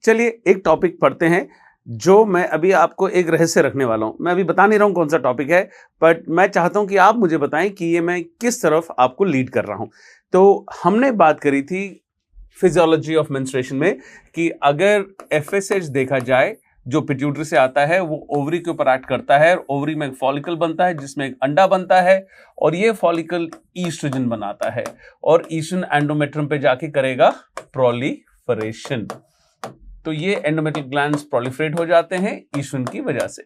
चलिए एक टॉपिक पढ़ते हैं जो मैं अभी आपको एक रहस्य रखने वाला हूं। मैं अभी बता नहीं रहा हूं कौन सा टॉपिक है, बट मैं चाहता हूं कि आप मुझे बताएं कि ये मैं किस तरफ आपको लीड कर रहा हूं। तो हमने बात करी थी फिजियोलॉजी ऑफ मेंस्ट्रुएशन में कि अगर एफएसएच देखा जाए जो पिट्यूटरी से आता है वो ओवरी के ऊपर एक्ट करता है। ओवरी में एक फॉलिकल बनता है जिसमें एक अंडा बनता है और ये फॉलिकल ईस्ट्रोजन बनाता है और ईस्ट्रोजन एंडोमेट्रियम पे जाके करेगा प्रोलिफरेशन। तो ये एंडोमेट्रियल ग्लैंड्स प्रोलिफरेट हो जाते हैं ईस्ट्रोजन की वजह से।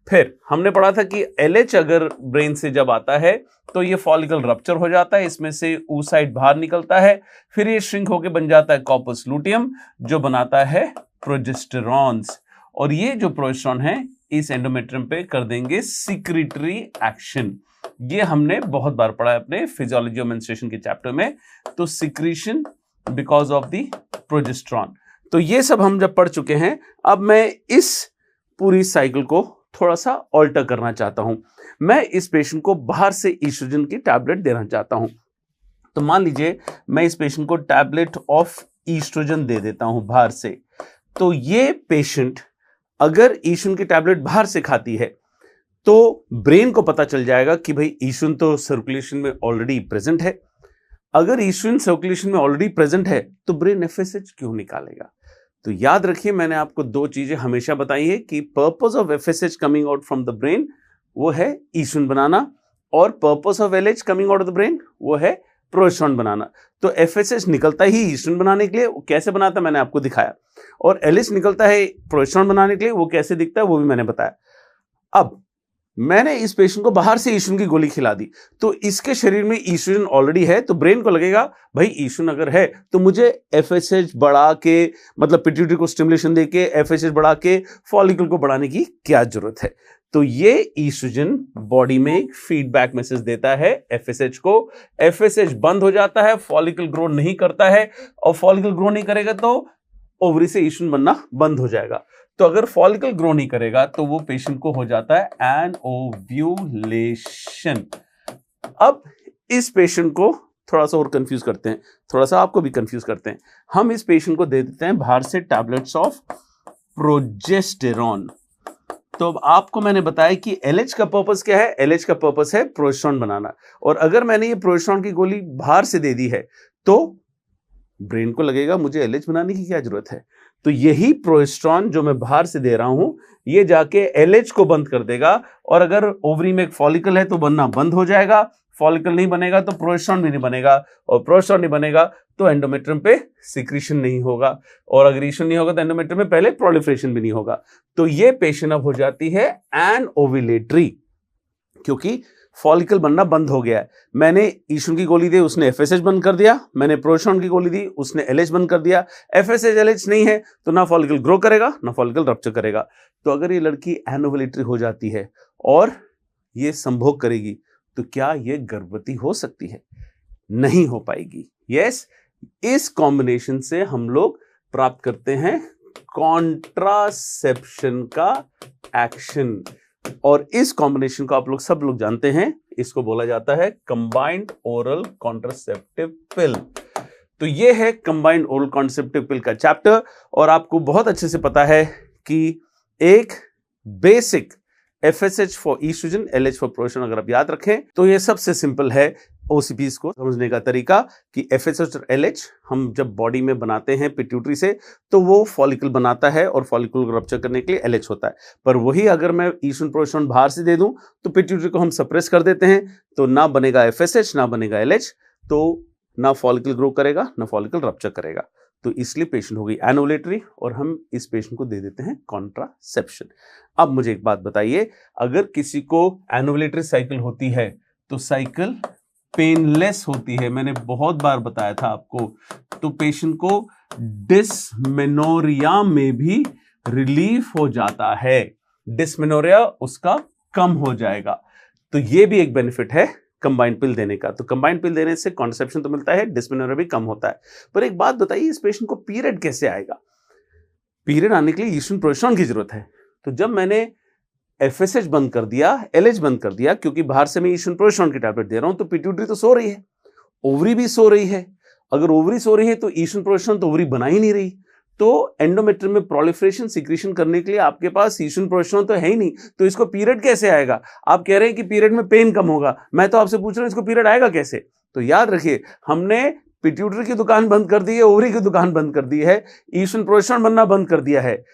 फिर हमने पढ़ा था कि एलएच अगर ब्रेन से जब आता है तो ये फॉलिकल रप्चर हो जाता है, इसमें से oocyte बाहर निकलता है, फिर ये श्रिंक होके बन जाता है कॉर्पस लूटियम जो बनाता है प्रोजेस्टेरॉन्स। और ये जो प्रोजेस्टेरॉन है इस एंडोमेट्रियम पे कर देंगे सिक्रीटरी एक्शन। ये हमने बहुत बार पढ़ा है अपने फिजियोलॉजी ऑफ मेंस्ट्रुएशन के चैप्टर में। तो secretion because of the progesterone. तो ये सब हम जब पढ़ चुके हैं, अब मैं इस पूरी साइकिल को थोड़ा सा ऑल्टर करना चाहता हूं। मैं इस पेशेंट को बाहर से ईस्ट्रोजन की टैबलेट देना चाहता हूं। तो मान लीजिए मैं इस पेशेंट को टैबलेट ऑफ ईस्ट्रोजन दे देता हूं बाहर से। तो ये पेशेंट अगर ईस्ट्रोजन की टैबलेट बाहर से खाती है तो ब्रेन को पता चल जाएगा कि भाई ईस्ट्रोजन तो सर्कुलेशन में ऑलरेडी प्रेजेंट है। अगर ईस्ट्रोजन सर्कुलेशन में ऑलरेडी प्रेजेंट है तो ब्रेन एफएसएच क्यों निकालेगा? तो याद रखिए मैंने आपको दो चीजें हमेशा बताई है कि purpose of FSH coming out from the brain वो है ईस्ट्रोजन बनाना और purpose of LH coming out of the brain वो है प्रोजेस्टेरॉन बनाना। तो एफएसएच निकलता ही ईस्ट्रोजन बनाने के लिए, वो कैसे बनाता मैंने आपको दिखाया, और एलएच निकलता है प्रोजेस्टेरॉन बनाने के लिए, वो कैसे दिखता है वो भी मैंने बताया। अब मैंने इस पेशेंट को बाहर से ईस्ट्रोजन की गोली खिला दी तो इसके शरीर में ईस्ट्रोजन ऑलरेडी है, तो ब्रेन को लगेगा भाई ईस्ट्रोजन अगर है तो मुझे एफएसएच बढ़ा के, मतलब पिट्यूटरी को स्टिमुलेशन देके एफएसएच बढ़ा के फॉलिकल को बढ़ाने की क्या जरूरत है। तो ये ईस्ट्रोजन बॉडी में एक फीडबैक मैसेज देता है एफएसएच को। एफएसएच बंद हो जाता है, फॉलिकल ग्रो नहीं करता है, और फॉलिकल ग्रो नहीं करेगा तो ओवरी से ईस्ट्रोजन बनना बंद हो जाएगा। तो अगर फॉलिकल ग्रो नहीं करेगा तो वो पेशेंट को हो जाता है एनओव्यूलेशन। अब इस पेशेंट को थोड़ा सा और कंफ्यूज करते हैं, थोड़ा सा आपको भी कंफ्यूज करते हैं। हम इस पेशेंट को दे देते हैं बाहर से टैबलेट्स ऑफ प्रोजेस्टेरॉन। तो अब आपको मैंने बताया कि एलएच का पर्पस क्या है। एलएच का पर्पस है प्रोजेस्टेरॉन बनाना, और अगर मैंने ये प्रोजेस्टेरॉन की गोली बाहर से दे दी है तो ब्रेन को लगेगा मुझे एलएच बनाने की क्या जरूरत है। तो यही प्रोजेस्टेरॉन जो मैं बाहर से दे रहा हूं ये जाके एलएच को बंद कर देगा, और अगर ओवरी में एक फॉलिकल है तो बनना बंद हो जाएगा। फॉलिकल नहीं बनेगा तो प्रोजेस्टेरॉन भी नहीं बनेगा, और प्रोजेस्टेरॉन नहीं बनेगा तो एंडोमेट्रियम पे सिक्रीशन नहीं होगा, और अगर ईस्ट्रोजन नहीं होगा तो एंडोमेट्रियम में पहले प्रोलिफरेशन भी नहीं होगा। तो ये पेशेंट अब हो जाती है एनओव्यूलेटरी, क्योंकि फॉलिकल बनना बंद हो गया है। मैंने ईस्ट्रोजन की गोली दी उसने एफएसएच बंद कर दिया, मैंने प्रोजेस्टेरॉन की गोली दी उसने एलएच बंद कर दिया। एफएसएच एलएच नहीं है तो ना फॉलिकल ग्रो करेगा ना फॉलिकल रप्चर करेगा। तो अगर ये लड़की एनओव्यूलेटरी हो जाती है और ये संभोग करेगी तो क्या ये गर्भवती हो सकती है? नहीं हो पाएगी। यस, इस कॉम्बिनेशन से हम लोग प्राप्त करते हैं कॉन्ट्रासेप्शन का एक्शन, और इस कॉम्बिनेशन को आप लोग सब लोग जानते हैं, इसको बोला जाता है कंबाइंड ओरल कॉन्ट्रासेप्टिव पिल। तो ये है कंबाइंड ओरल कॉन्ट्रासेप्टिव पिल का चैप्टर, और आपको बहुत अच्छे से पता है कि एक basic FSH for estrogen, LH for progesterone अगर आप याद रखें तो ये सबसे सिंपल है ओसीपीज को समझने का तरीका कि एफएसएच और एलएच हम जब बॉडी में बनाते हैं पिट्यूटरी से तो वो फॉलिकल बनाता है, और फॉलिकल को रप्चर करने के लिए एलएच होता है। पर वही अगर मैं ईस्ट्रोजन प्रोजेस्टेरॉन बाहर से दे दूं तो पिट्यूटरी को हम सप्रेस कर देते हैं, तो ना बनेगा एफएसएच ना बनेगा एलएच, तो ना फॉलिकल ग्रो करेगा ना फॉलिकल रप्चर करेगा। तो इसलिए पेशेंट हो गई एनओव्यूलेटरी, और हम इस पेशेंट को दे देते हैं कॉन्ट्रासेप्शन। अब मुझे एक बात बताइए, अगर किसी को एनओव्यूलेटरी साइकिल होती है तो साइकिल पेनलेस होती है, मैंने बहुत बार बताया था आपको। तो पेशेंट को डिस्मेनोरिया में भी रिलीफ हो जाता है, डिस्मेनोरिया उसका कम हो जाएगा। तो ये भी एक बेनिफिट है कंबाइंड पिल देने का। तो कंबाइंड पिल देने से कॉन्ट्रासेप्शन तो मिलता है, डिस्मेनोरिया भी कम होता है। पर एक बात बताइए, इस पेशेंट को पीरियड कैसे आएगा? पीरियड आने के लिए ईस्ट्रोजन प्रोजेस्टेरॉन की जरूरत है। तो जब मैंने एफएसएच बंद कर दिया, एलएच बंद कर दिया, क्योंकि बाहर से मैं ईस्ट्रोजन प्रोजेस्टेरॉन की टैबलेट दे रहा हूं, तो पिट्यूटरी तो सो रही है, ओवरी भी सो रही है। अगर ओवरी सो रही है तो ईस्ट्रोजन प्रोजेस्टेरॉन तो ओवरी बना ही नहीं रही, तो एंडोमेट्रियम में प्रोलिफरेशन सिक्रीशन करने के लिए आपके पास ईस्ट्रोजन प्रोजेस्टेरोन तो है ही नहीं, तो इसको पीरियड कैसे आएगा? आप कह रहे हैं कि पीरियड में पेन कम होगा, मैं तो आपसे पूछ रहा हूं इसको पीरियड आएगा कैसे? तो याद रखिए, हमने पिट्यूटरी की दुकान बंद कर दी है, ओवरी की दुकान बंद कर दी है, ईस्ट्रोजन प्रोजेस्टेरोन बनना बंद कर दिया है,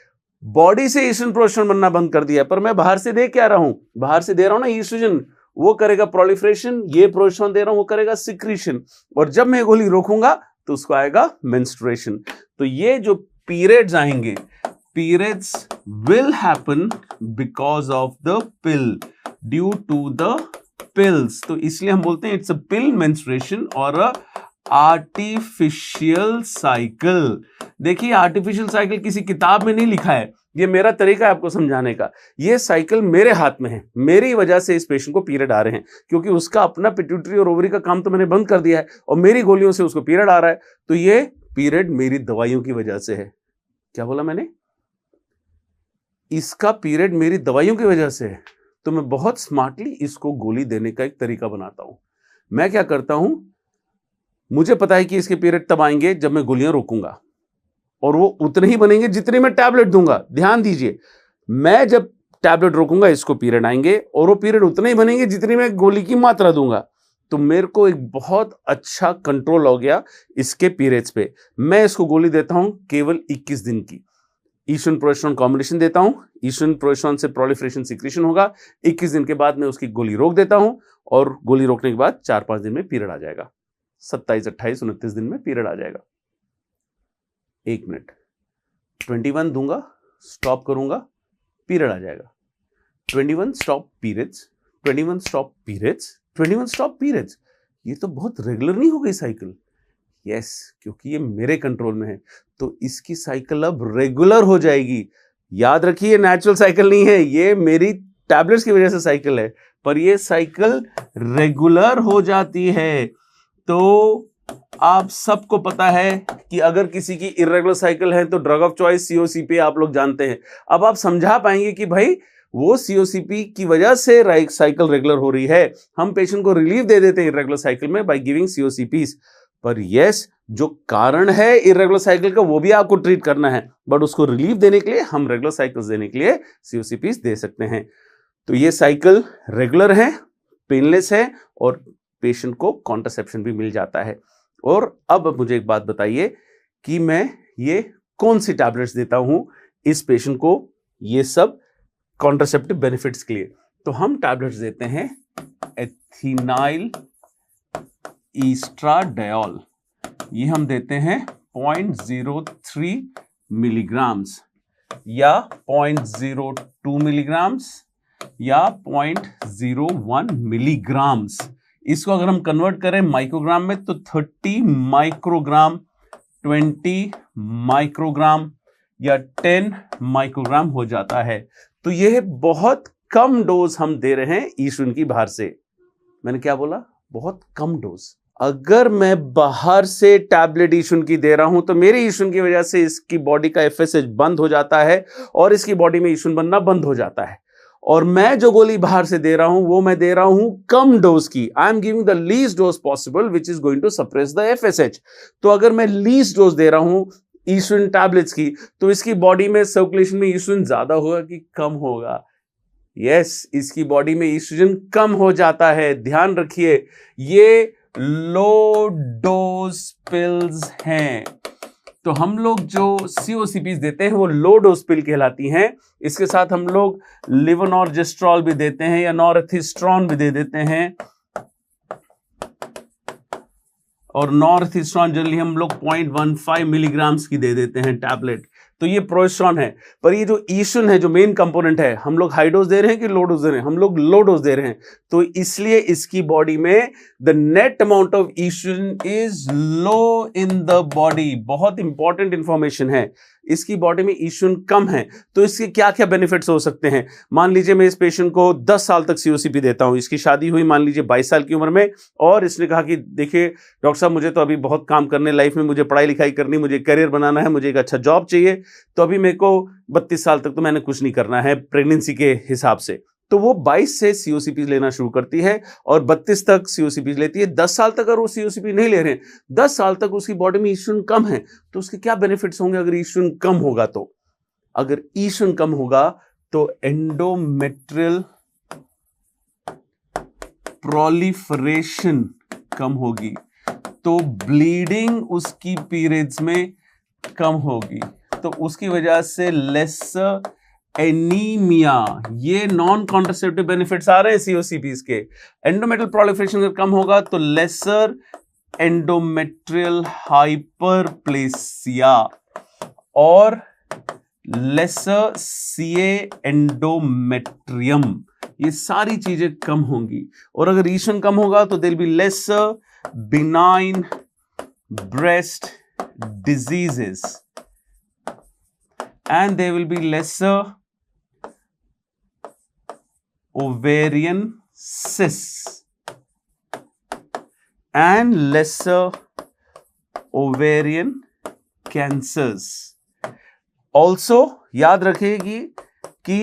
बॉडी से ईस्ट्रोजन प्रोजेस्टेरोन बनना बंद कर दिया है, पर मैं बाहर से दे क्या रहा हूं? बाहर से दे रहा हूं ना ईस्ट्रोजन, वो करेगा प्रोलिफरेशन, ये प्रोजेस्टेरोन दे रहा हूं वो करेगा सिक्रीशन, और जब मैं गोली रोकूंगा तो उसको आएगा मेंस्ट्रुएशन। तो ये जो पीरियड्स आएंगे, periods will happen because of the pill, due to the pills। तो इसलिए हम बोलते हैं इट्स अ पिल मेंस्ट्रुएशन और अ आर्टिफिशियल साइकिल। देखिए, आर्टिफिशियल साइकिल किसी किताब में नहीं लिखा है, ये मेरा तरीका है आपको समझाने का। ये साइकिल मेरे हाथ में है, मेरी वजह से इस पेशेंट को पीरियड आ रहे हैं, क्योंकि उसका अपना पिट्यूटरी और ओवरी का काम तो मैंने बंद कर दिया है और मेरी गोलियों से उसको पीरियड आ रहा है। तो ये पीरियड मेरी दवाइयों की वजह से है। क्या बोला मैंने? इसका पीरियड मेरी दवाइयों की वजह से है। तो मैं बहुत स्मार्टली इसको गोली देने का एक तरीका बनाता हूं। मैं क्या करता हूं, मुझे पता है कि इसके पीरियड तब आएंगे जब मैं गोलियां रोकूंगा, और वो उतने ही बनेंगे जितने मैं टैबलेट दूंगा। ध्यान दीजिए, मैं जब टैबलेट रोकूंगा इसको पीरियड आएंगे, और वो पीरियड उतने ही बनेंगे जितनी मैं गोली की मात्रा दूंगा। तो मेरे को एक बहुत अच्छा कंट्रोल हो गया इसके पीरियड्स पे। मैं इसको गोली देता हूं केवल 21 दिन की, ईस्ट्रोजन प्रोजेस्टेरोन कॉम्बिनेशन देता हूं, ईस्ट्रोजन प्रोजेस्टेरोन से प्रोलिफरेशन सिक्रीशन होगा, 21 दिन के बाद मैं उसकी गोली रोक देता हूं, और गोली रोकने के बाद 4-5 दिन में पीरियड आ जाएगा, 27, 28, 29 दिन में पीरियड आ जाएगा। 1 मिनट, 21 दूंगा, स्टॉप करूंगा, पीरियड आ जाएगा। 21 stop periods, 21 stop periods, 21 stop periods. ये तो बहुत रेगुलर नहीं हो गई साइकिल? यस, क्योंकि ये मेरे कंट्रोल में है, तो इसकी साइकिल अब रेगुलर हो जाएगी। याद रखिए, नेचुरल साइकिल नहीं है, ये मेरी टैबलेट्स की वजह से साइकिल है, पर ये साइकिल रेगुलर हो जाती है। तो आप सबको पता है कि अगर किसी की इर्रेगुलर साइकिल है तो ड्रग ऑफ चॉइस COCP आप लोग जानते हैं। अब आप समझा पाएंगे कि भाई वो COCP की वजह से साइकिल रेगुलर हो रही है। हम पेशेंट को रिलीफ दे देते हैं इर्रेगुलर साइकिल में बाय गिविंग COCPs, पर यस, जो कारण है इर्रेगुलर साइकिल का वो भी आपको ट्रीट करना है, बट उसको रिलीफ देने के लिए हम रेगुलर साइकिल्स देने के लिए COCPs दे सकते हैं। तो ये साइकिल रेगुलर है, पेनलेस है, और पेशेंट को कॉन्ट्रासेप्शन भी मिल जाता है। और अब मुझे एक बात बताइए कि मैं ये कौन सी टैबलेट्स देता हूं इस पेशेंट को, ये सब कॉन्ट्रासेप्टिव बेनिफिट्स के लिए। तो हम टैबलेट्स देते हैं एथिनाइल ईस्ट्राडायोल, ये हम देते हैं 0.03 मिलीग्राम्स या 0.02 मिलीग्राम्स या 0.01 मिलीग्राम्स। इसको अगर हम कन्वर्ट करें माइक्रोग्राम में तो 30 माइक्रोग्राम, 20 माइक्रोग्राम या 10 माइक्रोग्राम हो जाता है। तो यह बहुत कम डोज हम दे रहे हैं ईस्ट्रोजन की बाहर से। मैंने क्या बोला? बहुत कम डोज। अगर मैं बाहर से टैबलेट ईस्ट्रोजन की दे रहा हूं तो मेरी ईस्ट्रोजन की वजह से इसकी बॉडी का FSH बंद हो जाता है और इसकी बॉडी में ईस्ट्रोजन बनना बंद हो जाता है। और मैं जो गोली बाहर से दे रहा हूं वो मैं दे रहा हूं कम डोज की। I am giving the least dose possible which is going to suppress the FSH। तो अगर मैं लीस्ट डोज दे रहा हूं ईस्ट्रोजन टैबलेट्स की, तो इसकी बॉडी में सर्कुलेशन में ईस्ट्रोजन ज्यादा होगा कि कम होगा? यस, इसकी बॉडी में ईस्ट्रोजन कम हो जाता है। ध्यान रखिए, ये लो डोज पिल्स हैं। तो हम लोग जो COCPs देते हैं वो लो डोज पिल कहलाती हैं। इसके साथ हम लोग लेवोनॉर्जेस्ट्रॉल भी देते हैं या नॉर्थिस्ट्रॉन भी दे देते हैं, और नॉर्थिस्ट्रॉन जनरली हम लोग 0.15 मिलीग्राम्स की दे देते हैं टैबलेट। तो ये प्रोजेस्टेरोन है, पर ये जो ईस्ट्रोजन है जो मेन कंपोनेंट है, हम लोग हाई डोज दे रहे हैं कि लो डोज दे रहे हैं? हम लोग लो डोज दे रहे हैं। तो इसलिए इसकी बॉडी में the net amount of estrogen is low in the body. बहुत इंपॉर्टेंट इंफॉर्मेशन है, इसकी बॉडी में ईस्ट्रोजन कम है। तो इसके क्या क्या बेनिफिट्स हो सकते हैं? मान लीजिए मैं इस पेशेंट को 10 साल तक COCP देता हूं, इसकी शादी हुई मान लीजिए 22 साल की उम्र में, और इसने कहा कि देखिए डॉक्टर साहब, मुझे तो अभी बहुत काम करने लाइफ में, मुझे पढ़ाई लिखाई करनी, मुझे करियर बनाना है, मुझे एक अच्छा जॉब चाहिए, तो अभी मेरे को 32 साल तक तो मैंने कुछ नहीं करना है प्रेगनेंसी के हिसाब से। तो वो 22 से सीओसीपी लेना शुरू करती है और 32 तक सीओसीपी लेती है। 10 साल तक अगर वो सीओसीपी नहीं ले रहे हैं, 10 साल तक उसकी बॉडी में ईस्ट्रोजन कम है, तो उसके क्या बेनिफिट्स होंगे अगर ईस्ट्रोजन कम होगा तो? अगर ईस्ट्रोजन कम होगा तो एंडोमेट्रियल प्रोलिफरेशन कम होगी, तो ब्लीडिंग उसकी पीरियड्स में कम होगी, तो उसकी वजह से लेसर एनीमिया। ये नॉन कॉन्ट्रासेप्टिव बेनिफिट्स आ रहे हैं सीओसीपीज के। एंडोमेट्रियल प्रोलिफरेशन अगर कम होगा तो लेसर एंडोमेट्रियल हाइपरप्लेसिया और लेसर सीए एंडोमेट्रियम, ये सारी चीजें कम होंगी। और अगर ईस्ट्रोजन कम होगा तो there will be lesser benign breast diseases and there will be lesser ovarian cysts and lesser ovarian cancers. Also याद रखिएगी कि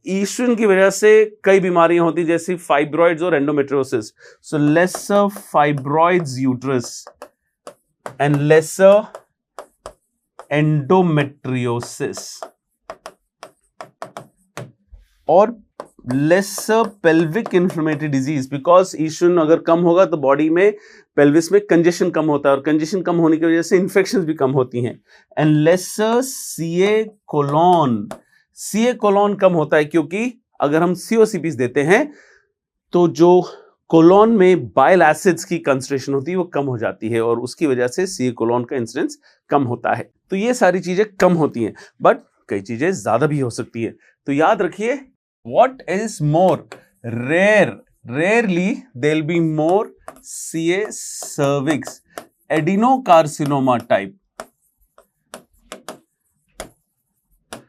ईस्ट्रोजन की वजह से कई बीमारियां होती जैसे फाइब्रॉइड्स और endometriosis, so lesser fibroids uterus and lesser endometriosis और lesser pelvic inflammatory disease, because oestrogen अगर कम होगा तो बॉडी में पेल्विस में कंजेशन कम होता है और कंजेशन कम होने की वजह से इन्फेक्शंस भी कम होती हैं। And lesser CA colon, CA colon कम होता है क्योंकि अगर हम सीओसीपीज देते हैं तो जो कोलोन में बाइल एसिड्स की कंसंट्रेशन होती है वो कम हो जाती है और उसकी वजह से सीए कोलोन का इंसिडेंस कम होता है। तो ये सारी चीजें कम होती हैं, बट कई चीजें ज्यादा भी हो सकती है। तो याद रखिए, what is more rare, rarely there will be more CA cervix adenocarcinoma type.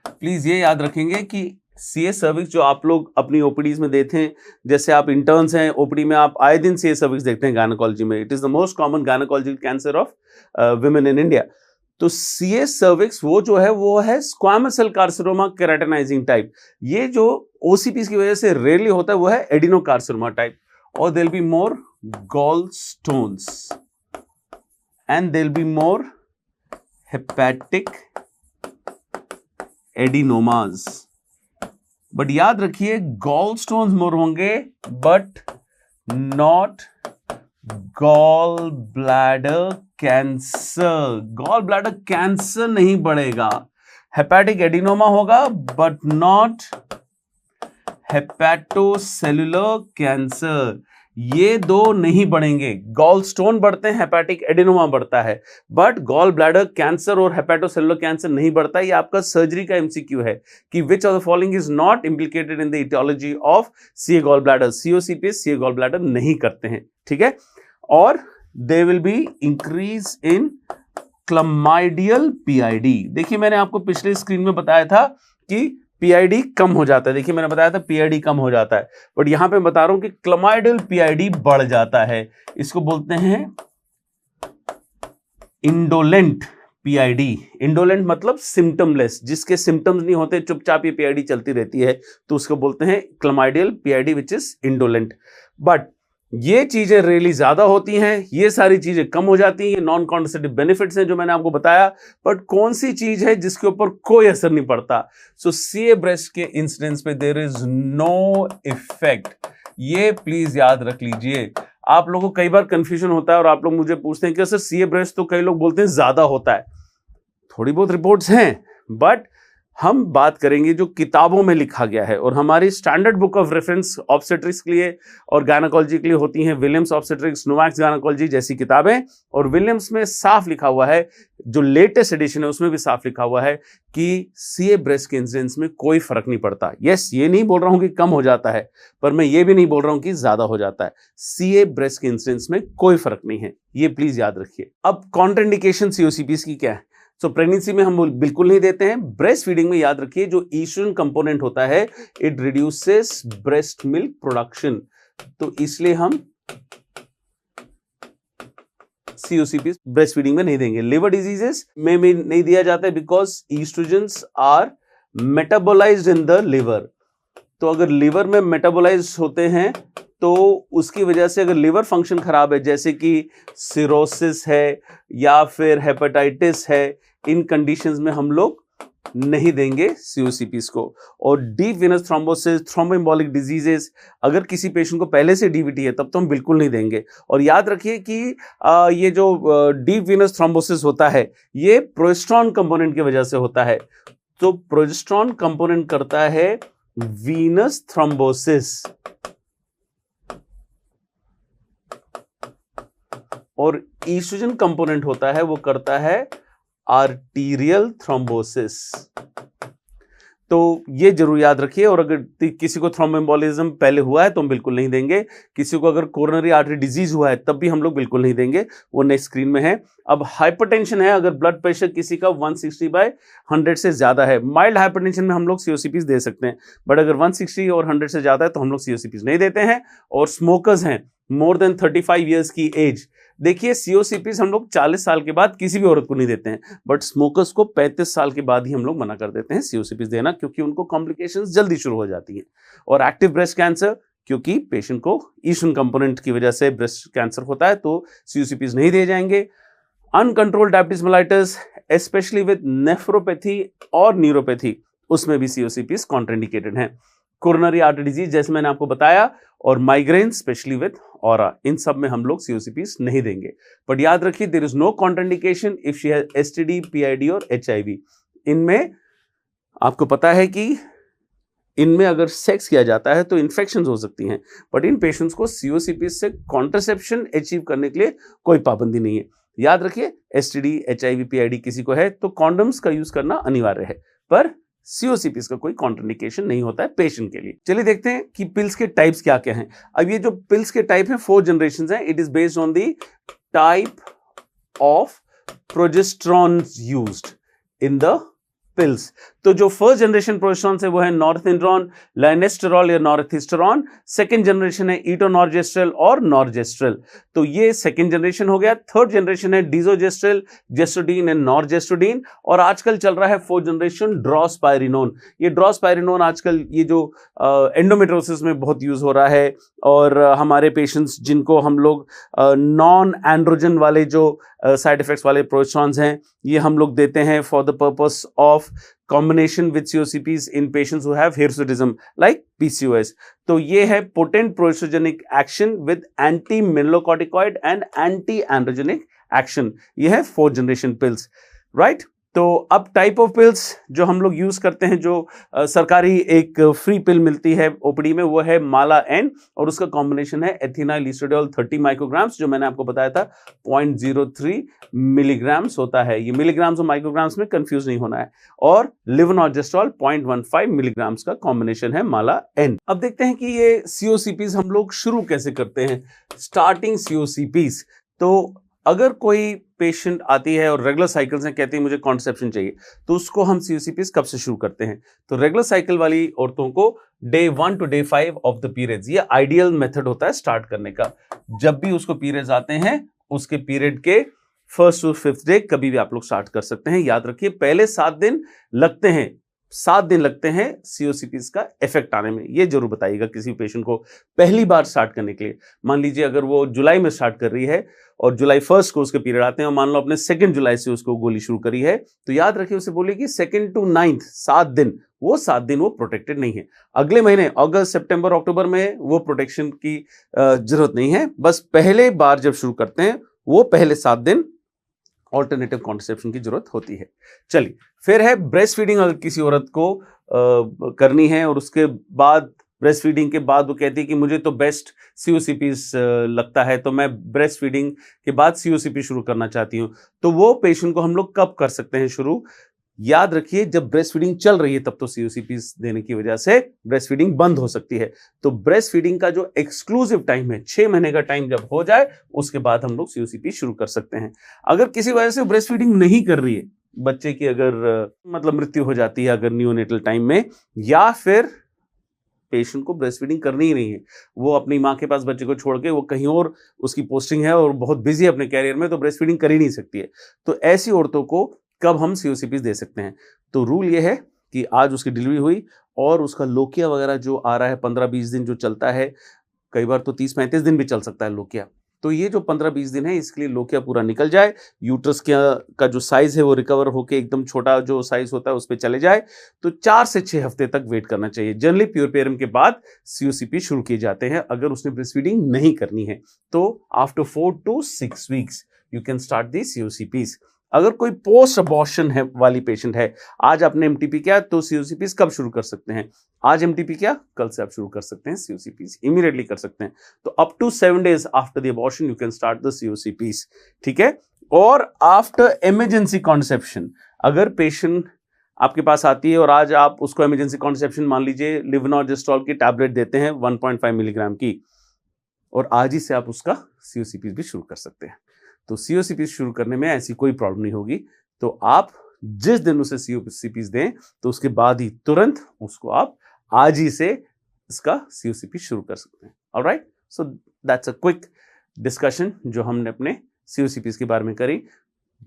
Please ये याद रखेंगे कि सीए सर्विक्स जो आप लोग अपनी ओपीडीज में देते हैं, जैसे आप इंटर्न्स हैं ओपीडी में, आप आए दिन सीए सर्विक्स देखते हैं गायनेकोलॉजी में। It is the most common gynaecological cancer of women in India. तो सीए सर्विक्स वो जो है वो है squamous cell carcinoma keratinising type. ये जो ओसीपीज की वजह से रेयरली होता है वो है एडिनोकार्सिनोमा टाइप। और there will be more gall stones and there will be more hepatic adenomas. But याद रखिए, गॉल स्टोन्स मोर होंगे but not gall bladder cancer. Gall bladder cancer नहीं बढ़ेगा, हेपेटिक एडिनोमा होगा बट नॉट हेपेटोसेलुलर कैंसर। ये दो नहीं बढ़ेंगे। गॉल स्टोन बढ़ते हैं, हेपेटिक एडिनोमा बढ़ता है, बट गॉल ब्लैडर कैंसर और हेपेटोसेलुलर कैंसर नहीं बढ़ता। ये आपका सर्जरी का एमसीक्यू है कि which of the following is not implicated in the aetiology of CA gall bladder. COCP CA gall bladder नहीं करते हैं, ठीक है। और they will be increase in chlamydial PID. देखिए मैंने आपको पिछले स्क्रीन में बताया था कि पीआईडी कम हो जाता है। देखिए मैंने बताया था पीआईडी कम हो जाता है, बट यहां पे बता रहा हूं कि क्लमाइडियल पीआईडी बढ़ जाता है। इसको बोलते हैं इंडोलेंट पीआईडी। इंडोलेंट मतलब सिम्टमलेस, जिसके सिम्टम्स नहीं होते, चुपचाप ये पीआईडी चलती रहती है, तो उसको बोलते हैं chlamydial PID which is indolent. But ये चीजें रेयरली ज्यादा होती हैं, ये सारी चीजें कम हो जाती हैं। ये नॉन कॉन्ट्रासेप्टिव बेनिफिट्स हैं जो मैंने आपको बताया। बट कौन सी चीज है जिसके ऊपर कोई असर नहीं पड़ता? सो सीए ब्रेस्ट के इंसिडेंस पे देयर इज नो इफेक्ट। ये प्लीज याद रख लीजिए। आप लोगों को कई बार कंफ्यूजन होता है और आप लोग मुझे पूछते हैं कि सर सीए ब्रेस्ट तो कई लोग बोलते हैं ज्यादा होता है। थोड़ी बहुत रिपोर्ट्स हैं, बट हम बात करेंगे जो किताबों में लिखा गया है। और हमारी standard book of reference obstetrics के लिए और गायनेकोलॉजी के लिए होती हैं विलियम्स ऑब्स्टेट्रिक्स, नोवाक्स गायनेकोलॉजी जैसी किताबें। और विलियम्स में साफ लिखा हुआ है, जो लेटेस्ट एडिशन है उसमें भी साफ लिखा हुआ है कि सीए ब्रेस्ट के इंसिडेंस में कोई फर्क नहीं पड़ता। यस, ये नहीं बोल रहा हूं कि कम हो जाता है, पर मैं ये भी नहीं बोल रहा हूं कि ज्यादा हो जाता है। सीए ब्रेस्ट के इंसिडेंस में कोई फर्क नहीं है, ये प्लीज याद रखिए। अब कॉन्ट्राइंडिकेशन सीओसीपीज की क्या है? सो प्रेगनेंसी में हम बिल्कुल नहीं देते हैं। ब्रेस्ट फीडिंग में याद रखिए जो ईस्ट्रोजन कंपोनेंट होता है it reduces breast milk production, तो इसलिए हम सीओसीपी ब्रेस्ट फीडिंग में नहीं देंगे। लिवर डिजीजेस में नहीं दिया जाता है because oestrogens are metabolised in the liver, तो अगर लीवर में मेटाबोलाइज होते हैं तो उसकी वजह से अगर लीवर फंक्शन खराब है, जैसे कि सिरोसिस है या फिर हेपेटाइटिस है, इन कंडीशंस में हम लोग नहीं देंगे सीओसीपीस को। और डीप वेनस थ्रोम्बोसिस, थ्रोम्बोएम्बोलिक डिजीजेस, अगर किसी पेशेंट को पहले से डीवीटी है तब तो हम बिल्कुल नहीं देंगे। और याद रखिए कि ये जो डीप वेनस थ्रोम्बोसिस होता है ये प्रोजेस्टेरॉन कंपोनेंट की वजह से होता है। तो प्रोजेस्टेरॉन कंपोनेंट करता है वीनस थ्रोम्बोसिस और ईस्ट्रोजन कंपोनेंट होता है वो करता है आर्टीरियल थ्रोम्बोसिस। तो ये जरूर याद रखिए। और अगर किसी को थ्रोम्बोएम्बोलिज्म पहले हुआ है तो हम बिल्कुल नहीं देंगे। किसी को अगर कोरोनरी आर्टरी डिजीज हुआ है तब भी हम लोग बिल्कुल नहीं देंगे, वो नेक्स्ट स्क्रीन में है। अब हाइपरटेंशन है, अगर ब्लड प्रेशर किसी का 160/100 से ज्यादा है, माइल्ड हाइपरटेंशन में हम लोग सीओसीपीस दे सकते हैं, बट अगर 160 और 100 से ज्यादा है तो हम लोग सीओसीपीस नहीं देते हैं। और स्मोकर्स हैं मोर देन 35 ईयर्स की एज, देखिए सीओसीपीस हम लोग 40 साल के बाद किसी भी औरत को नहीं देते हैं, बट स्मोकर्स को 35 साल के बाद ही हम लोग मना कर देते हैं सीओसीपीस देना, क्योंकि उनको कॉम्प्लिकेशंस जल्दी शुरू हो जाती हैं। और एक्टिव ब्रेस्ट कैंसर, क्योंकि पेशेंट को ईस्ट्रोजन कंपोनेंट की वजह से ब्रेस्ट कैंसर होता है तो सीओसीपीस नहीं दिए जाएंगे। Uncontrolled diabetes mellitus specially with nephropathy और न्यूरोपैथी, उसमें भी सीओसीपीस कॉन्ट्राइंडिकेटेड है। कोरोनरी आर्टरी डिजीज जैसे मैंने आपको बताया, और माइग्रेन स्पेशली विद ऑरा, इन सब में हम लोग सीओसीपीस नहीं देंगे। बट याद रखिए there is no contraindication if she has STD, PID और एचआईवी। इनमें आपको पता है कि इनमें अगर सेक्स किया जाता है तो इन्फेक्शंस हो सकती हैं, बट इन पेशेंट्स को सीओसीपीस से कॉन्ट्रासेप्शन अचीव करने के लिए कोई पाबंदी नहीं है। याद रखिए एसटीडी, एचआईवी, पीआईडी किसी को है तो कॉन्डम्स का यूज करना अनिवार्य है, पर सीओसीपीस का कोई कॉन्ट्राइंडिकेशन नहीं होता है पेशेंट के लिए। चलिए देखते हैं कि पिल्स के टाइप्स क्या क्या हैं। अब ये जो पिल्स के टाइप हैं 4 जनरेशंस हैं। It is based on the type of progesterone used in the pills. तो जो फर्स्ट जनरेशन प्रोजेस्टेरॉन है वो है नॉरथिंड्रोन, लाइनेस्टेरॉल या नॉरथिस्टेरॉन। सेकंड जनरेशन है इटोनॉर्जेस्ट्रल और नॉर्जेस्ट्रल, तो ये सेकंड जनरेशन हो गया। थर्ड जनरेशन है डिजोजेस्ट्रल, जेस्टोडीन एंड नॉर्जेस्टोडीन। और आजकल चल रहा है फोर्थ जनरेशन ड्रॉस्पायरिनोन। ये ड्रॉस्पायरिनोन आजकल ये जो एंडोमेट्रोसिस में बहुत यूज हो रहा है, और हमारे पेशेंट्स जिनको हम लोग नॉन एंड्रोजन वाले जो साइड इफेक्ट्स वाले प्रोजेस्टेरॉन्स हैं ये हम लोग देते हैं for the purpose of combination with COCPs in patients who have hirsutism like PCOS. तो ये है potent proestrogenic action with anti-mineralocorticoid and anti-androgenic action. ये है 4th generation pills, right? तो अब टाइप ऑफ पिल्स जो हम लोग यूज करते हैं, जो सरकारी एक फ्री पिल मिलती है ओपीडी में, वो है माला एन, और उसका कॉम्बिनेशन है एथिनाइल ईस्ट्रोडियोल 30 माइक्रोग्राम्स, जो मैंने आपको बताया था 0.03 मिलीग्राम्स होता है। ये मिलीग्राम्स और माइक्रोग्राम्स में कंफ्यूज नहीं होना है। और लेवोनॉर्जेस्ट्रॉल 0.15 मिलीग्राम्स का कॉम्बिनेशन है माला एन। अब देखते हैं कि ये सीओसीपीस हम लोग शुरू कैसे करते हैं। स्टार्टिंग सीओसीपीस, तो अगर कोई पेशेंट आती है और रेगुलर साइकिल्स में कहती है मुझे कॉन्ट्रसेप्शन चाहिए, तो उसको हम सीओसीपीस कब से शुरू करते हैं? तो रेगुलर साइकिल वाली औरतों को day 1 to day 5 of the periods, ये आइडियल मेथड होता है स्टार्ट करने का। जब भी उसको पीरियड्स आते हैं उसके पीरियड के 1st to 5th डे कभी भी आप लोग स्टार्ट कर सकते हैं। याद रखिए पहले 7 दिन लगते हैं, 7 दिन लगते हैं सीओसीपीस का इफेक्ट आने में। ये जरूर बताइएगा किसी पेशेंट को पहली बार स्टार्ट करने के लिए। मान लीजिए अगर वो जुलाई में स्टार्ट कर रही है और जुलाई 1 को उसके पीरियड आते हैं, और मान लो अपने 2 जुलाई से उसको गोली शुरू करी है, तो याद रखिए उसे बोलिए कि 2 to 9 7 दिन, वो 7 दिन वो प्रोटेक्टेड नहीं है। अगले महीने अगस्त, सितंबर, अक्टूबर में वो प्रोटेक्शन की जरूरत नहीं है। बस पहले बार जब शुरू करते हैं वो पहले 7 दिन ऑल्टरनेटिव कॉन्ट्रसेप्शन की जरूरत होती है। चलिए फिर है ब्रेस्ट फीडिंग। अगर किसी औरत को करनी है और उसके बाद ब्रेस्ट फीडिंग के बाद वो कहती है कि मुझे तो बेस्ट सीओसीपीस लगता है, तो मैं ब्रेस्ट फीडिंग के बाद सीओसीपी शुरू करना चाहती हूँ, तो वो पेशेंट को हम लोग कब कर सकते हैं शुरू? याद रखिए जब ब्रेस्ट फीडिंग चल रही है तब तो सीओसीपीस देने की वजह से ब्रेस्ट फीडिंग बंद हो सकती है। तो ब्रेस्ट फीडिंग का जो एक्सक्लूसिव टाइम है 6 महीने का टाइम जब हो जाए उसके बाद हम लोग सीओसीपी शुरू कर सकते हैं। अगर किसी वजह से ब्रेस्ट फीडिंग नहीं कर रही है, बच्चे की अगर मतलब मृत्यु हो जाती है अगर नियोनेटल टाइम में, या फिर पेशेंट को ब्रेस्ट फीडिंग करनी ही नहीं है, वो अपनी माँ के पास बच्चे को छोड़ के वो कहीं और उसकी पोस्टिंग है और बहुत बिजी है अपने कैरियर में, तो ब्रेस्ट फीडिंग कर ही नहीं सकती है, तो ऐसी औरतों को कब हम सीओसीपीस दे सकते हैं? तो रूल ये है कि आज उसकी डिलीवरी हुई और उसका लोकिया वगैरह जो आ रहा है 15-20 दिन जो चलता है, कई बार तो 30-35 दिन भी चल सकता है लोकिया। तो ये जो 15-20 दिन है इसके लिए लोकिया पूरा निकल जाए, यूट्रस का जो साइज है वो रिकवर होके एकदम छोटा जो साइज होता है उस पे चले जाए, तो 4 से 6 हफ्ते तक वेट करना चाहिए। जनरली प्यूरपेरियम के बाद सीओसीपी शुरू किए जाते हैं अगर उसने ब्रेस्ट फीडिंग नहीं करनी है, तो after 4 to 6 weeks you can start the COCPs. अगर कोई पोस्ट अबॉर्शन है वाली पेशेंट है, आज आपने एमटीपी किया तो सीओसीपीज कब शुरू कर सकते हैं? आज एमटीपी किया, कल से आप शुरू कर सकते हैं सीओसीपीज, इमीडिएटली कर सकते हैं। तो up to 7 days after the abortion you can start the COCPs, ठीक है। और आफ्टर इमरजेंसी कॉन्सेप्शन, अगर पेशेंट आपके पास आती है और आज आप उसको इमरजेंसी कॉन्सेप्शन मान लीजिए लिवनॉर्जेस्ट्रॉल की टैबलेट देते हैं 1.5 मिलीग्राम की, और आज ही से आप उसका सीओसीपीज भी शुरू कर सकते हैं। तो सीओसीपीज शुरू करने में ऐसी कोई प्रॉब्लम नहीं होगी। तो आप जिस दिन उसे सीओसीपीज दें तो उसके बाद ही तुरंत उसको आप आज ही से इसका सीओसीपी शुरू कर सकते हैं। Alright, so that's a quick discussion जो हमने अपने सीओसीपीज के बारे में करी,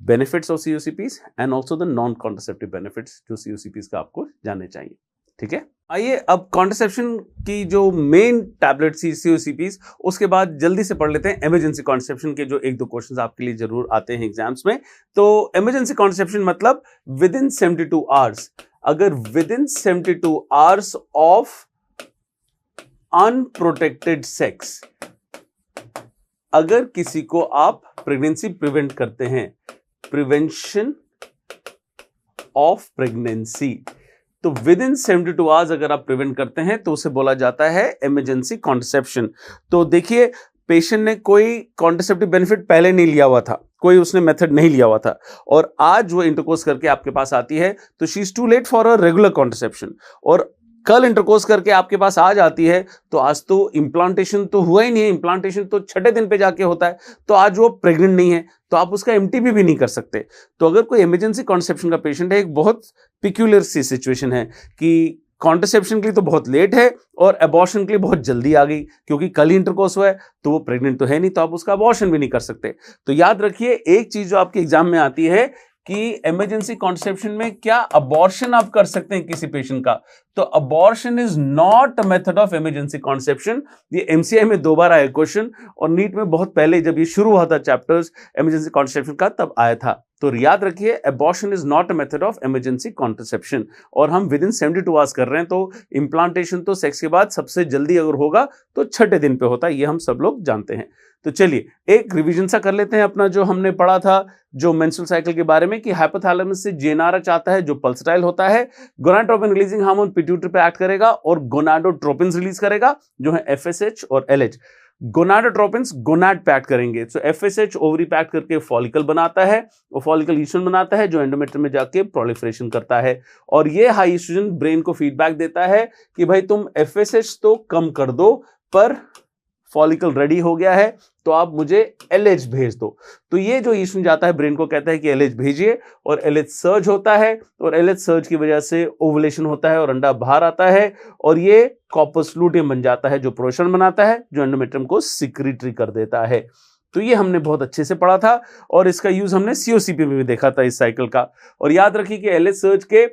benefits of COCPs and also the non contraceptive benefits जो सीओसीपीज का आपको जानने चाहिए, ठीक है। आइए अब कॉन्ट्रासेप्शन की जो मेन टैबलेट थी सीओसीपीज, उसके बाद जल्दी से पढ़ लेते हैं इमरजेंसी कॉन्ट्रासेप्शन के जो 1-2 क्वेश्चंस आपके लिए जरूर आते हैं एग्जाम्स में। तो इमरजेंसी कॉन्ट्रासेप्शन मतलब विद इन 72 आवर्स, अगर with in 72 hours of unprotected sex, अगर किसी को आप प्रेगनेंसी प्रिवेंट करते हैं, प्रिवेंशन ऑफ प्रेगनेंसी, तो विद इन 72 आवर्स अगर आप प्रिवेंट करते हैं तो उसे बोला जाता है इमरजेंसी कॉन्ट्रासेप्शन। तो देखिए पेशेंट ने कोई कॉन्ट्रासेप्टिव बेनिफिट पहले नहीं लिया हुआ था, कोई उसने मेथड नहीं लिया हुआ था, और आज वो इंटरकोर्स करके आपके पास आती है तो she is too late for a regular contraception, और कल इंटरकोर्स करके आपके पास आ जाती है तो आज तो इम्प्लांटेशन तो हुआ ही नहीं है, इम्प्लांटेशन तो 6ठे दिन पे जाके होता है, तो आज वो प्रेग्नेंट नहीं है तो आप उसका एमटीपी भी नहीं कर सकते। तो अगर कोई इमरजेंसी कॉन्ट्रासेप्शन का पेशेंट है, एक बहुत पिक्यूलियर सी सिचुएशन है कि कॉन्ट्रासेप्शन के लिए तो बहुत लेट है और अबॉर्शन के लिए बहुत जल्दी आ गई, क्योंकि कल ही इंटरकोर्स हुआ है तो वो प्रेग्नेंट तो है नहीं, तो आप उसका अबॉर्शन भी नहीं कर सकते। तो याद रखिए एक चीज जो आपके एग्जाम में आती है कि इमरजेंसी कॉन्ट्रासेप्शन में क्या अबॉर्शन आप कर सकते हैं किसी पेशेंट का, तो abortion is not a method of emergency contraception. ये एमसीआई में 2 बार आया क्वेश्चन, और नीट में बहुत पहले जब ये शुरू हुआ था चैप्टर्स इमरजेंसी कॉन्ट्रासेप्शन का तब आया था। तो याद रखिए abortion is not a method of emergency contraception, और हम विद इन 72 आवर्स कर रहे हैं, तो इंप्लांटेशन तो सेक्स के बाद सबसे जल्दी अगर होगा तो 6ठे दिन पे होता है, ये हम सब लोग जानते हैं। तो चलिए एक रिवीजन सा कर लेते हैं अपना जो हमने पढ़ा था जो मेंस्ट्रुअल साइकिल के बारे में, कि हाइपोथैलेमस से जेएनआरएच आता है जो पल्सटाइल होता है, गोनाडोट्रोपिन रिलीजिंग हार्मोन पिट्यूटरी पे एक्ट करेगा और गोनाडोट्रोपिन्स रिलीज करेगा जो है एफएसएच और एलएच। गोनाडोट्रोपिन्स गोनाड पे एक्ट करेंगे, तो एफएसएच ओवरी पे एक्ट करके फॉलिकल बनाता है, और फॉलिकल ईस्ट्रोजन बनाता है जो एंडोमेट्रियम में जाके प्रोलिफरेशन करता है, और ये हाई ईस्ट्रोजन ब्रेन को फीडबैक देता है कि भाई तुम एफएसएच तो कम कर दो पर फॉलिकल रेडी हो गया है तो आप मुझे एलएच भेज दो। तो ये जो ईस्ट्रोजन जाता है ब्रेन को कहता है कि एलएच भेजिए, और एलएच सर्ज होता है, और एलएच सर्ज की वजह से ओवुलेशन होता है और अंडा बाहर आता है, और ये कॉर्पस लूटियम बन जाता है जो प्रोजेस्टेरोन बनाता है जो एंडोमेट्रियम को सिक्रीटरी कर देता है। तो ये हमने बहुत अच्छे से पढ़ा था, और इसका यूज हमने सीओसीपी में भी देखा था इस साइकिल का। और याद रखिए कि एलएच सर्ज के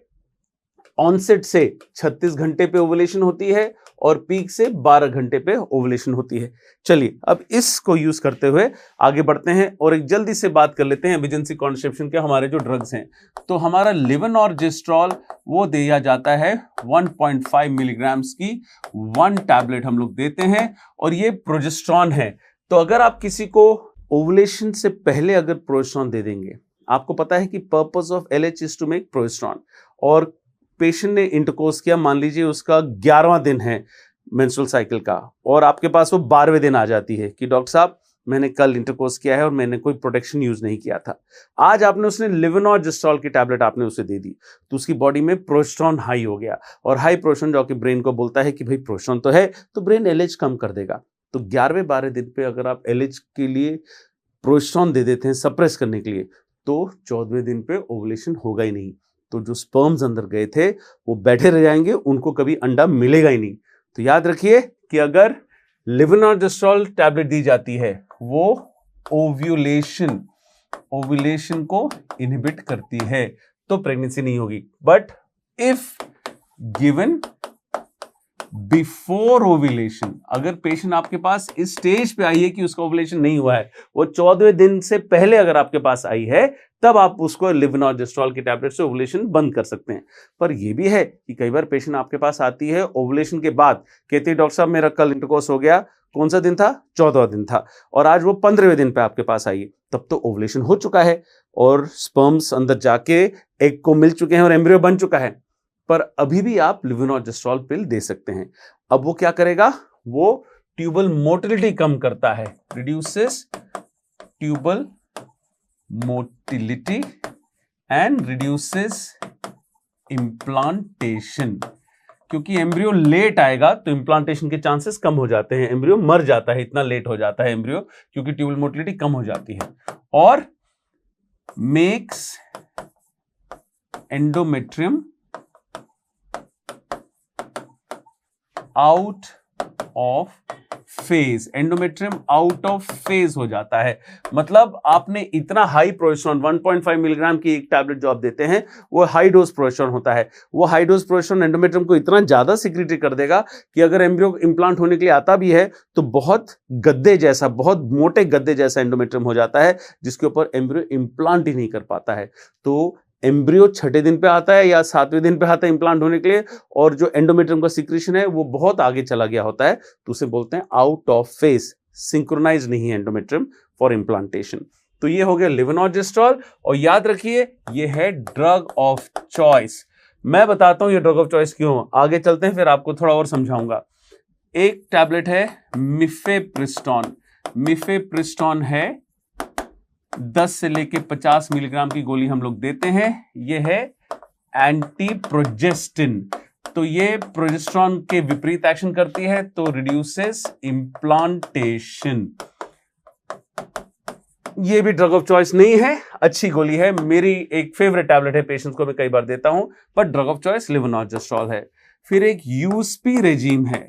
ऑनसेट से 36 घंटे पे ओवुलेशन होती है और पीक से 12 घंटे पे ओवुलेशन होती है। चलिए अब इसको यूज करते हुए आगे बढ़ते हैं और एक जल्दी से बात कर लेते हैं इमरजेंसी कॉन्ट्रासेप्शन के हमारे जो ड्रग्स हैं। तो हमारा लिवनॉर्जेस्ट्रॉल वो दिया जाता है 1.5 मिलीग्राम्स की 1 टैबलेट हम लोग देते हैं, और ये प्रोजेस्टेरॉन है। तो अगर आप किसी को ओवुलेशन से पहले अगर प्रोजेस्टेरॉन दे देंगे, आपको पता है कि purpose of LH is to make progesterone, और पेशेंट ने इंटरकोर्स किया, मान लीजिए उसका 11वां दिन है मेंस्ट्रुअल साइकिल का, और आपके पास वो 12वें दिन आ जाती है कि डॉक्टर साहब मैंने कल इंटरकोर्स किया है और मैंने कोई प्रोटेक्शन यूज नहीं किया था। आज आपने उसने लिवनॉर्जेस्ट्रॉल की टैबलेट आपने उसे दे दी, तो उसकी बॉडी में प्रोजेस्टेरॉन हाई हो गया, और हाई प्रोजेस्टेरॉन जो कि ब्रेन को बोलता है कि भाई प्रोजेस्टेरॉन तो है, तो ब्रेन एलएच कम कर देगा। तो 11वें 12 दिन पे अगर आप एलएच के लिए प्रोजेस्टेरॉन दे देते हैं सप्रेस करने के लिए, तो 14वें दिन पे ओवुलेशन होगा ही नहीं। तो जो स्पर्म्स अंदर गए थे वो बैठे रह जाएंगे, उनको कभी अंडा मिलेगा ही नहीं। तो याद रखिए कि अगर लिवनॉर्जेस्ट्रॉल टैबलेट दी जाती है वो ओव्यूलेशन को इनहिबिट करती है, तो प्रेगनेंसी नहीं होगी। But if given before ovulation. अगर पेशेंट आपके पास इस स्टेज पे आई है कि उसका ओव्यूलेशन नहीं हुआ है, वो 14वें दिन से पहले अगर आपके पास आई है, तब आप उसको लेवोनॉर्जेस्ट्रॉल की टैबलेट से ओव्यूलेशन बंद कर सकते हैं। पर यह भी है कि कई बार पेशेंट आपके पास आती है ओव्यूलेशन के बाद, कहती है डॉक्टर साहब मेरा कल इंटरकोर्स हो गया, कौन सा दिन था, 14वां दिन था, और आज वो 15वें दिन पे आपके पास आई है, तब तो ओव्यूलेशन हो चुका है और स्पर्म्स अंदर जाके एग को मिल चुके हैं और एम्ब्रियो बन चुका है। पर अभी भी आप लेवोनॉर्जेस्ट्रॉल पिल दे सकते हैं। अब वो क्या करेगा, वो ट्यूबल मोटिलिटी कम करता है, reduces tubal motility and reduces implantation. क्योंकि एम्ब्रियो लेट आएगा तो इम्प्लांटेशन के चांसेस कम हो जाते हैं, एम्ब्रियो मर जाता है, इतना लेट हो जाता है एम्ब्रियो, क्योंकि ट्यूबल मोटिलिटी कम हो जाती है। और makes endometrium out of phase, endometrium out of phase हो जाता है। मतलब आपने इतना हाई प्रोजेस्टेरोन 1.5 मिलीग्राम की एक टैबलेट जो आप देते हैं, वो हाई डोज प्रोजेस्टेरोन होता है। वो हाई डोज प्रोजेस्टेरोन एंडोमेट्रियम को इतना ज्यादा सिक्रीट कर देगा कि अगर एम्ब्रियो इम्प्लांट होने के लिए आता भी है तो बहुत गद्दे जैसा, बहुत मोटे गद्दे जैसा एंडोमेट्रियम हो जाता है, जिसके ऊपर एम्ब्रियो इम्प्लांट ही नहीं कर पाता है। तो एम्ब्रियो 6ठे दिन पे आता है या 7वें दिन पे आता है इम्प्लांट होने के लिए, और जो एंडोमेट्रियम का सिक्रीशन है वो बहुत आगे चला गया होता है, तो उसे बोलते हैं आउट ऑफ फेज, सिंक्रोनाइज नहीं है एंडोमेट्रियम फॉर इम्प्लांटेशन। तो ये हो गया लेवोनॉर्जेस्ट्रॉल, और याद रखिए ये है ड्रग ऑफ चॉइस। मैं बताता हूं ये ड्रग ऑफ चॉइस क्यों, आगे चलते हैं फिर आपको थोड़ा और समझाऊंगा। एक टैबलेट है मिफेप्रिस्टोन। मिफेप्रिस्टोन है 10 से लेके 50 मिलीग्राम की गोली हम लोग देते हैं। यह है एंटी प्रोजेस्टिन, तो ये प्रोजेस्टेरोन के विपरीत एक्शन करती है, तो रिड्यूसेस इम्प्लांटेशन। ये भी ड्रग ऑफ चॉइस नहीं है, अच्छी गोली है, मेरी एक फेवरेट टैबलेट है, पेशेंट्स को मैं कई बार देता हूं, पर ड्रग ऑफ चॉइस लेवोनॉर्जेस्ट्रॉल है। फिर एक यूएसपी रेजिम है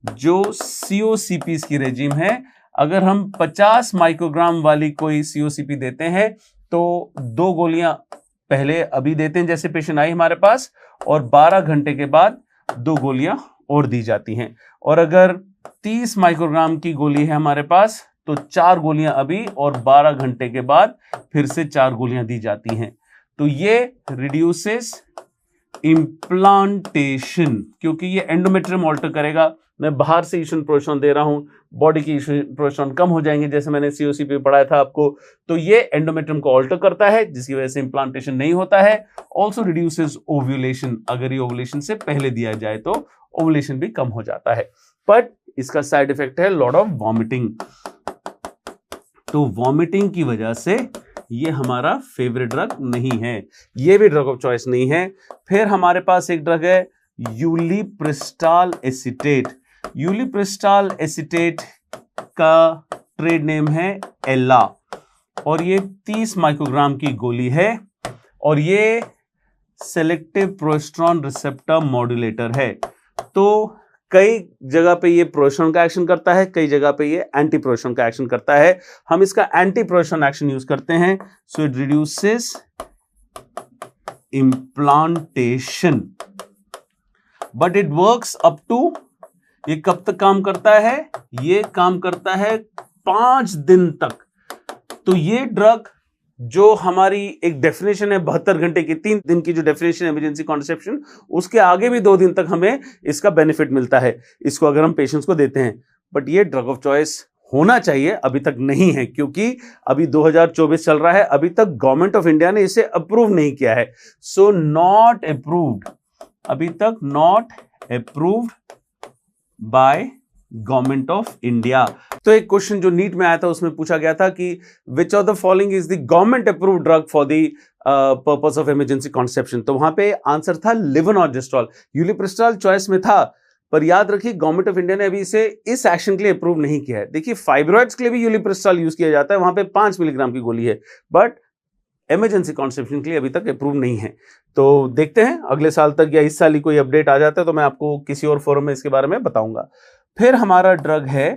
जो सीओसीपीस की रेजिम है। अगर हम 50 माइक्रोग्राम वाली कोई सीओसीपी देते हैं तो 2 गोलियां पहले अभी देते हैं जैसे पेशेंट आई हमारे पास, और 12 घंटे के बाद 2 गोलियां और दी जाती हैं। और अगर 30 माइक्रोग्राम की गोली है हमारे पास तो 4 गोलियां अभी और 12 घंटे के बाद फिर से 4 गोलियां दी जाती हैं। तो ये रिड्यूसेस इम्प्लांटेशन, क्योंकि ये एंडोमेट्रियम ऑल्टर करेगा। मैं बाहर से ईस्ट्रोजन प्रोजेस्टेरोन दे रहा हूं, बॉडी की ईस्ट्रोजन प्रोजेस्टेरोन कम हो जाएंगे, जैसे मैंने सीओसी पे पढ़ाया था आपको। तो ये एंडोमेट्रियम को ऑल्टर करता है, जिसकी वजह से इम्प्लांटेशन नहीं होता है। ऑल्सो रिड्यूसेस ओव्यूलेशन, अगर ये ओव्यूलेशन से पहले दिया जाए तो ओव्यूलेशन भी कम हो जाता है। बट इसका साइड इफेक्ट है लॉट ऑफ वॉमिटिंग, तो वॉमिटिंग की वजह से ये हमारा फेवरेट ड्रग नहीं है, ये भी ड्रग ऑफ चॉइस नहीं है। फिर हमारे पास एक ड्रग है यूलिप्रिस्टाल एसीटेट। यूलिप्रिस्टाल एसीटेट का ट्रेड नेम है एला, और ये 30 माइक्रोग्राम की गोली है, और ये सेलेक्टिव प्रोजेस्टेरोन रिसेप्टर मॉड्यूलेटर है। तो कई जगह पे ये प्रोजेस्टेरोन का एक्शन करता है, कई जगह पे ये एंटी प्रोजेस्टेरोन का एक्शन करता है। हम इसका एंटी प्रोजेस्टेरोन एक्शन यूज करते हैं, so it reduces implantation, but it works up to, ये कब तक काम करता है, ये काम करता है 5 दिन तक। तो ये ड्रग जो हमारी एक डेफिनेशन है 72 घंटे की, 3 दिन की जो डेफिनेशन है इमरजेंसी कॉन्ट्रसेप्शन, उसके आगे भी 2 दिन तक हमें इसका बेनिफिट मिलता है, इसको अगर हम पेशेंट्स को देते हैं। बट ये ड्रग ऑफ चॉइस होना चाहिए, अभी तक नहीं है, क्योंकि अभी 2024 चल रहा है, अभी तक गवर्नमेंट ऑफ इंडिया ने इसे अप्रूव नहीं किया है। सो नॉट अप्रूव्ड, अभी तक not approved by government of India. तो एक क्वेश्चन जो नीट में आया था उसमें पूछा गया था कि which of the following is the government approved drug for the purpose of emergency contraception, तो वहां पे आंसर था लेवोनॉर्जेस्ट्रॉल। यूलिप्रिस्टॉल चॉइस में था, पर याद रखिए गवर्नमेंट ऑफ इंडिया ने अभी इसे इस एक्शन के लिए अप्रूव नहीं किया है। देखिए फाइब्रॉइड्स के लिए भी यूलिप्रिस्टॉल यूज किया जाता है, वहां पे 5 मिलीग्राम की गोली है, बट इमरजेंसी कॉन्ट्रसेप्शन के लिए अभी तक अप्रूव नहीं है। तो देखते हैं अगले साल तक या इस साल ही कोई अपडेट आ जाता है तो मैं आपको किसी और फोरम में इसके बारे में बताऊंगा। फिर हमारा ड्रग है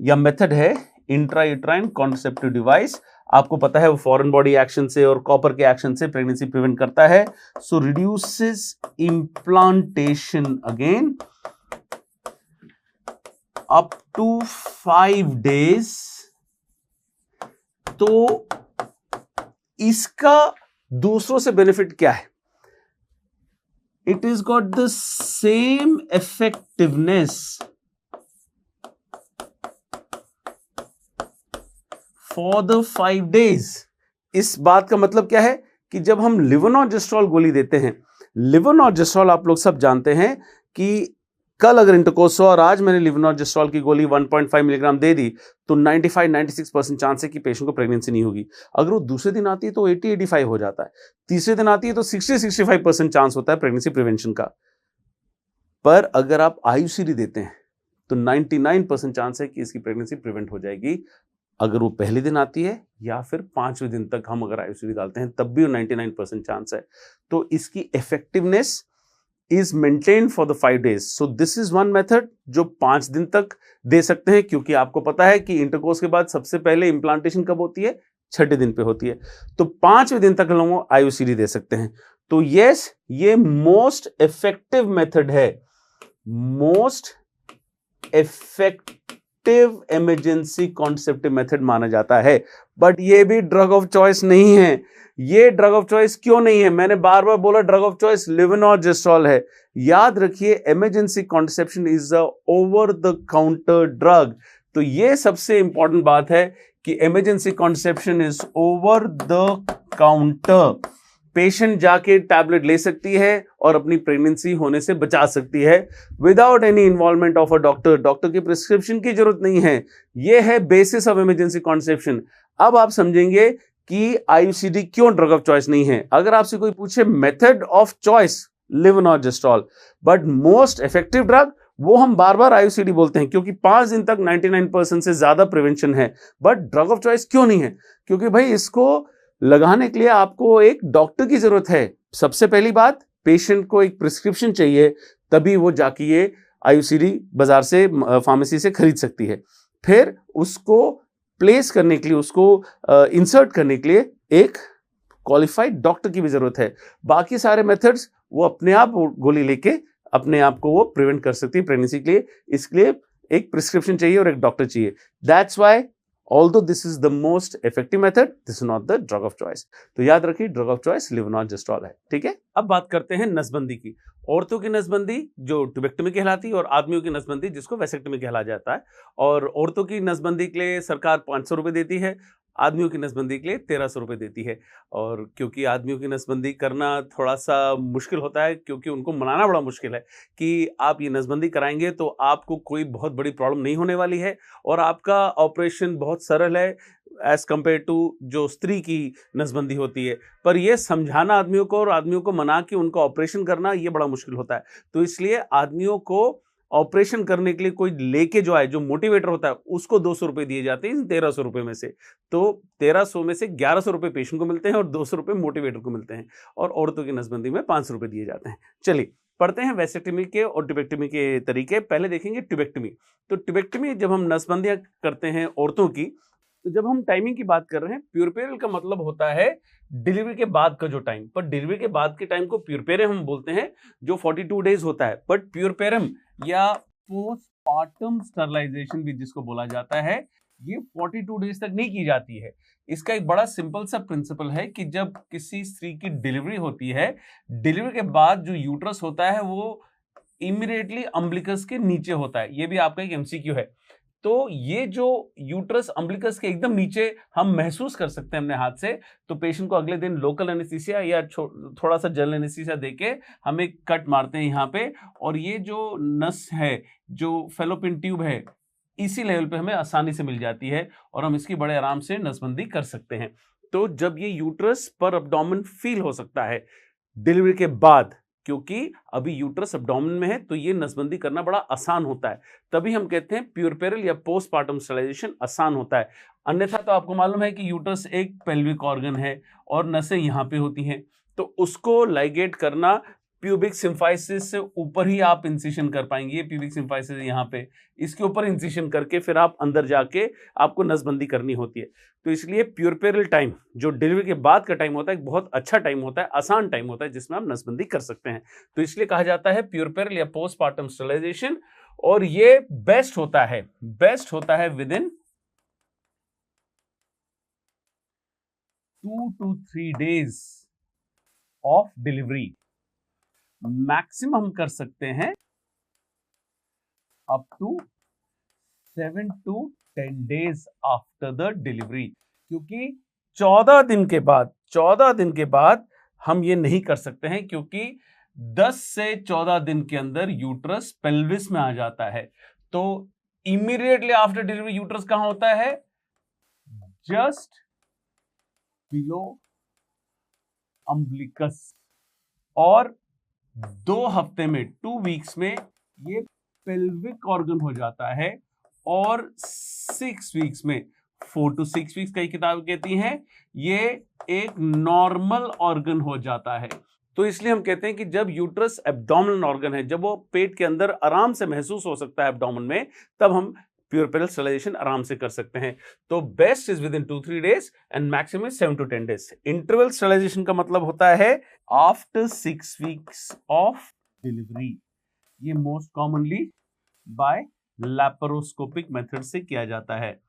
या मेथड है इंट्रायूट्राइन कॉन्ट्रसेप्टिव डिवाइस। आपको पता है वो फॉरेन बॉडी एक्शन से और कॉपर के एक्शन से प्रेगनेंसी प्रिवेंट करता है। So reduces implantation again up to 5 days। तो इसका दूसरों से बेनिफिट क्या है? It is got the same effectiveness for the 5 days। इस बात का मतलब क्या है कि जब हम लेवोनॉर्जेस्ट्रॉल गोली देते हैं, लेवोनॉर्जेस्ट्रॉल आप लोग सब जानते हैं कि कल अगर इंटरकोर्स हो और आज मैंने लेवोनॉर्जेस्ट्रॉल की गोली 1.5 मिलीग्राम दे दी तो 95-96% चांस है कि पेशेंट को प्रेगनेंसी नहीं होगी। अगर वो दूसरे दिन आती है तो 80-85 हो जाता है, तीसरे दिन आती है तो 60-65% चांस होता है प्रेगनेंसी प्रिवेंशन का। पर अगर आप आईयूसीडी देते हैं तो 99% चांस है कि इसकी प्रेगनेंसी प्रिवेंट हो जाएगी। अगर वो पहले दिन आती है या फिर 5वें दिन तक हम अगर आईयूसीडी डालते हैं तब भी वो 99% चांस है। तो इसकी effectiveness is maintained for the 5 days। So this is one method जो 5 दिन तक दे सकते हैं, क्योंकि आपको पता है कि इंटरकोर्स के बाद सबसे पहले इंप्लांटेशन कब होती है? 6ठे दिन पे होती है। तो 5वें दिन तक लोगों को आईयूसीडी दे सकते हैं। तो यस, ये मोस्ट इफेक्टिव मेथड है, मोस्ट इफेक्टिव इमरजेंसी कॉन्सेप्टिव मेथड माना जाता है। बट ये भी ड्रग ऑफ चॉइस नहीं है। ये ड्रग ऑफ चॉइस क्यों नहीं है? मैंने बार बार बोला ड्रग ऑफ चॉइस लेवोनॉर्जेस्ट्रॉल है। याद रखिए, emergency contraception is a over the counter drug. तो ये सबसे इंपॉर्टेंट बात है कि emergency contraception is over the counter. Patient जाके टैबलेट ले सकती है और अपनी प्रेगनेंसी होने से बचा सकती है without any involvement of a doctor. Doctor की प्रिस्क्रिप्शन की जरूरत नहीं है। यह है बेसिस ऑफ इमरजेंसी कॉन्ट्रसेप्शन। अब आप समझेंगे कि आईयूसीडी क्यों ड्रग ऑफ चॉइस नहीं है। अगर आपसे कोई पूछे method of choice levonorgestrel, but most effective drug, वो हम बार बार आईयूसीडी बोलते हैं क्योंकि 5 दिन तक 99% से ज्यादा प्रिवेंशन है। बट ड्रग ऑफ चॉइस क्यों नहीं है? क्योंकि भाई इसको लगाने के लिए आपको एक डॉक्टर की जरूरत है। सबसे पहली बात, पेशेंट को एक प्रिस्क्रिप्शन चाहिए, तभी वो जाके ये आईयूसीडी बाजार से, फार्मेसी से खरीद सकती है। फिर उसको प्लेस करने के लिए, उसको इंसर्ट करने के लिए एक क्वालिफाइड डॉक्टर की भी जरूरत है। बाकी सारे मेथड्स वो अपने आप गोली लेके अपने आप को वो प्रिवेंट कर सकती है प्रेगनेंसी के लिए। इसके लिए एक प्रिस्क्रिप्शन चाहिए और एक डॉक्टर चाहिए। That's why although this is the most effective method, this is not the drug of choice। तो याद रखिए, ड्रग ऑफ चॉइस लेवोनॉर्जेस्ट्रॉल है। ठीक है, अब बात करते हैं नसबंदी की। औरतों की नसबंदी जो ट्यूबेक्टमी कहलाती है और आदमियों की नसबंदी जिसको वैसेक्टमी कहला जाता है। और औरतों की नसबंदी के लिए सरकार 500 रुपये देती है, आदमियों की नसबंदी के लिए 1300 रुपये देती है। और क्योंकि आदमियों की नसबंदी करना थोड़ा सा मुश्किल होता है, क्योंकि उनको मनाना बड़ा मुश्किल है कि आप ये नसबंदी कराएंगे तो आपको कोई बहुत बड़ी प्रॉब्लम नहीं होने वाली है और आपका ऑपरेशन बहुत सरल है एज कंपेयर टू जो स्त्री की नसबंदी होती है। पर यह समझाना आदमियों को और आदमियों को मना के उनका ऑपरेशन करना, ये बड़ा मुश्किल होता है। तो इसलिए आदमियों को ऑपरेशन करने के लिए कोई लेके जो आए, जो मोटिवेटर होता है, उसको 200 रुपये दिए जाते हैं इन 1300 रुपये में से। तो 1300 में से 1100 रुपये पेशेंट को मिलते हैं और 200 रुपये मोटिवेटर को मिलते हैं। और औरतों की नसबंदी में 500 रुपये दिए जाते हैं। चलिए पढ़ते हैं वैसेक्टमी के और ट्यूबेक्टमी के तरीके। पहले देखेंगे ट्यूबेक्टमी। तो ट्यूबेक्टमी जब हम नसबंदियां करते हैं औरतों की, तो जब हम टाइमिंग की बात कर रहे हैं, प्यूरपेरल का मतलब होता है डिलीवरी के बाद का जो टाइम। पर डिलीवरी के बाद के टाइम को प्यूरपेरम हम बोलते हैं, जो 42 डेज होता है। बट प्यूरपेरम या पोस्टपार्टम स्टरलाइजेशन भी जिसको बोला जाता है, ये 42 डेज तक नहीं की जाती है। इसका एक बड़ा सिंपल सा प्रिंसिपल है कि जब किसी स्त्री की डिलीवरी होती है, डिलीवरी के बाद जो यूट्रस होता है वो इमीडिएटली अम्बिलिकस के नीचे होता है। ये भी आपका एक एमसीक्यू है। तो ये जो यूट्रस अम्बिलिकस के एकदम नीचे हम महसूस कर सकते हैं अपने हाथ से। तो पेशेंट को अगले दिन लोकल एनेस्थीसिया या थोड़ा सा जनरल एनेस्थीसिया देके हम एक कट मारते हैं यहाँ पे, और ये जो नस है, जो फेलोपियन ट्यूब है, इसी लेवल पे हमें आसानी से मिल जाती है और हम इसकी बड़े आराम से नसबंदी कर सकते हैं। तो जब ये यूट्रस पर एब्डोमेन फील हो सकता है डिलीवरी के बाद, क्योंकि अभी यूट्रस एब्डोमेन में है, तो ये नसबंदी करना बड़ा आसान होता है। तभी हम कहते हैं प्यूरपेरल या पोस्टपार्टम स्टरलाइजेशन आसान होता है। अन्यथा तो आपको मालूम है कि यूट्रस एक पेल्विक ऑर्गन है और नसें यहाँ पे होती हैं, तो उसको लाइगेट करना प्यूबिक सिम्फाइसिस से ऊपर ही आप इंसिशन कर पाएंगे। ये प्यूबिक सिम्फाइसिस यहाँ पे, इसके ऊपर इंसिशन करके फिर आप अंदर जाके आपको नसबंदी करनी होती है। तो इसलिए प्यूरपेरल टाइम जो डिलीवरी के बाद का टाइम होता है, एक बहुत अच्छा टाइम होता है, आसान टाइम होता है जिसमें आप नसबंदी कर सकते हैं। तो इसलिए कहा जाता है प्यूरपेरल या पोस्टपार्टम स्टरलाइजेशन। और ये बेस्ट होता है within 2 to 3 days of delivery. Maximum कर सकते हैं up to 7 to 10 days after the delivery, क्योंकि 14 दिन के बाद हम ये नहीं कर सकते हैं, क्योंकि 10 से 14 दिन के अंदर यूट्रस पेल्विस में आ जाता है। तो इमीडिएटली आफ्टर डिलीवरी यूट्रस कहां होता है? Just below umbilicus. और 2 हफ्ते में, 2 वीक्स में ये पेल्विक ऑर्गन हो जाता है। और 6 वीक्स में, 4 to 6 वीक्स कई किताबें कहती हैं ये एक नॉर्मल ऑर्गन हो जाता है। तो इसलिए हम कहते हैं कि जब यूट्रस एब्डोमिनल ऑर्गन है, जब वो पेट के अंदर आराम से महसूस हो सकता है एब्डोमेन में, तब हम प्यूरपेरल स्टरलाइजेशन आराम से कर सकते हैं। तो best is within 2-3 days and maximum 7 to 10 days। Interval sterilisation का मतलब होता है आफ्टर 6 वीक्स ऑफ डिलीवरी। ये most commonly by laparoscopic method से किया जाता है,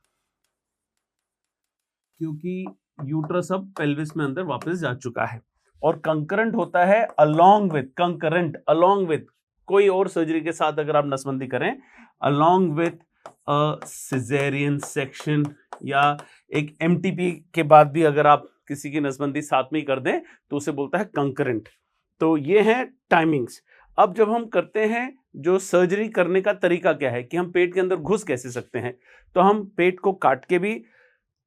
क्योंकि यूट्रस अब पेल्विस में अंदर वापस जा चुका है। और कंकरेंट होता है अलोंग विथ कोई और सर्जरी के साथ अगर आप नसबंदी करें, अलोंग विथ सिजेरियन सेक्शन, या एक एमटीपी के बाद भी अगर आप किसी की नसबंदी साथ में ही कर दें तो उसे बोलता है कंकरेंट। तो ये है टाइमिंग्स। अब जब हम करते हैं, जो सर्जरी करने का तरीका क्या है कि हम पेट के अंदर घुस कैसे सकते हैं, तो हम पेट को काट के भी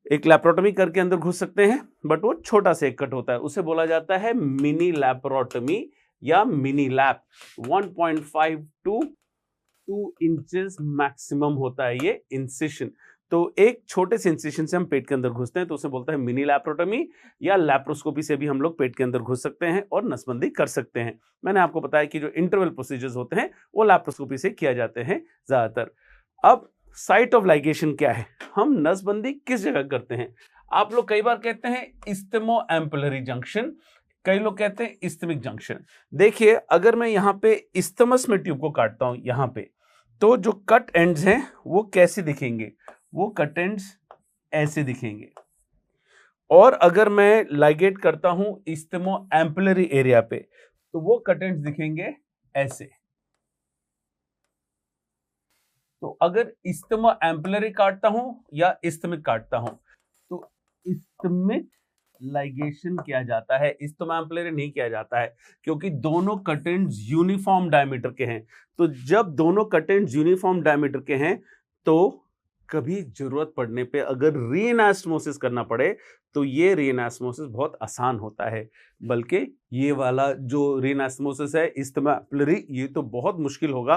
एक लैप्रोटमी करके अंदर घुस सकते हैं, बट वो छोटा सा एक कट होता है, उसे बोला जाता है मिनी लैप्रोटमी या mini lap. 1.5 to 2 inches maximum होता है ये इंसिशन। तो एक छोटे से इंसिशन से हम पेट के अंदर घुसते हैं, तो उसे बोलता है मिनी लैप्रोटमी, या लैप्रोस्कोपी से भी हम लोग पेट के अंदर घुस सकते हैं और नसबंदी कर सकते हैं। मैंने आपको बताया कि जो इंटरवल प्रोसीजर्स होते हैं वो लैप्रोस्कोपी से किया जाते हैं ज्यादातर। अब साइट ऑफ लाइगेशन क्या है, हम नसबंदी किस जगह करते हैं? आप लोग कई बार कहते हैं इस्थिमो एम्पुलरी जंक्शन, कई लोग कहते हैं इस्थिमिक जंक्शन। देखिए, अगर मैं यहां पे इस्थमस में ट्यूब को काटता हूं यहां पे, तो जो कट एंड्स हैं वो कैसे दिखेंगे? वो कट एंड्स ऐसे दिखेंगे। और अगर मैं लाइगेट करता हूं इस्थिमो एम्पुलरी एरिया पे, तो वो कट एंड्स दिखेंगे ऐसे। तो अगर इस्थिमो एम्पुलरी काटता हूं या इस्थमिक काटता हूं, तो इस्थमिक लाइगेशन किया जाता है, इस्थिमो एम्पुलरी नहीं किया जाता है, क्योंकि दोनों कट एंड्स यूनिफॉर्म डायमीटर के हैं। तो जब दोनों कट एंड्स यूनिफॉर्म डायमीटर के हैं, तो कभी जरूरत पड़ने पे अगर रीएनास्टोमोसिस करना पड़े, तो ये रीएनास्टोमोसिस बहुत आसान होता है। बल्कि ये वाला जो रीएनास्टोमोसिस है इस्थिमो एम्पुलरी, ये तो बहुत मुश्किल होगा,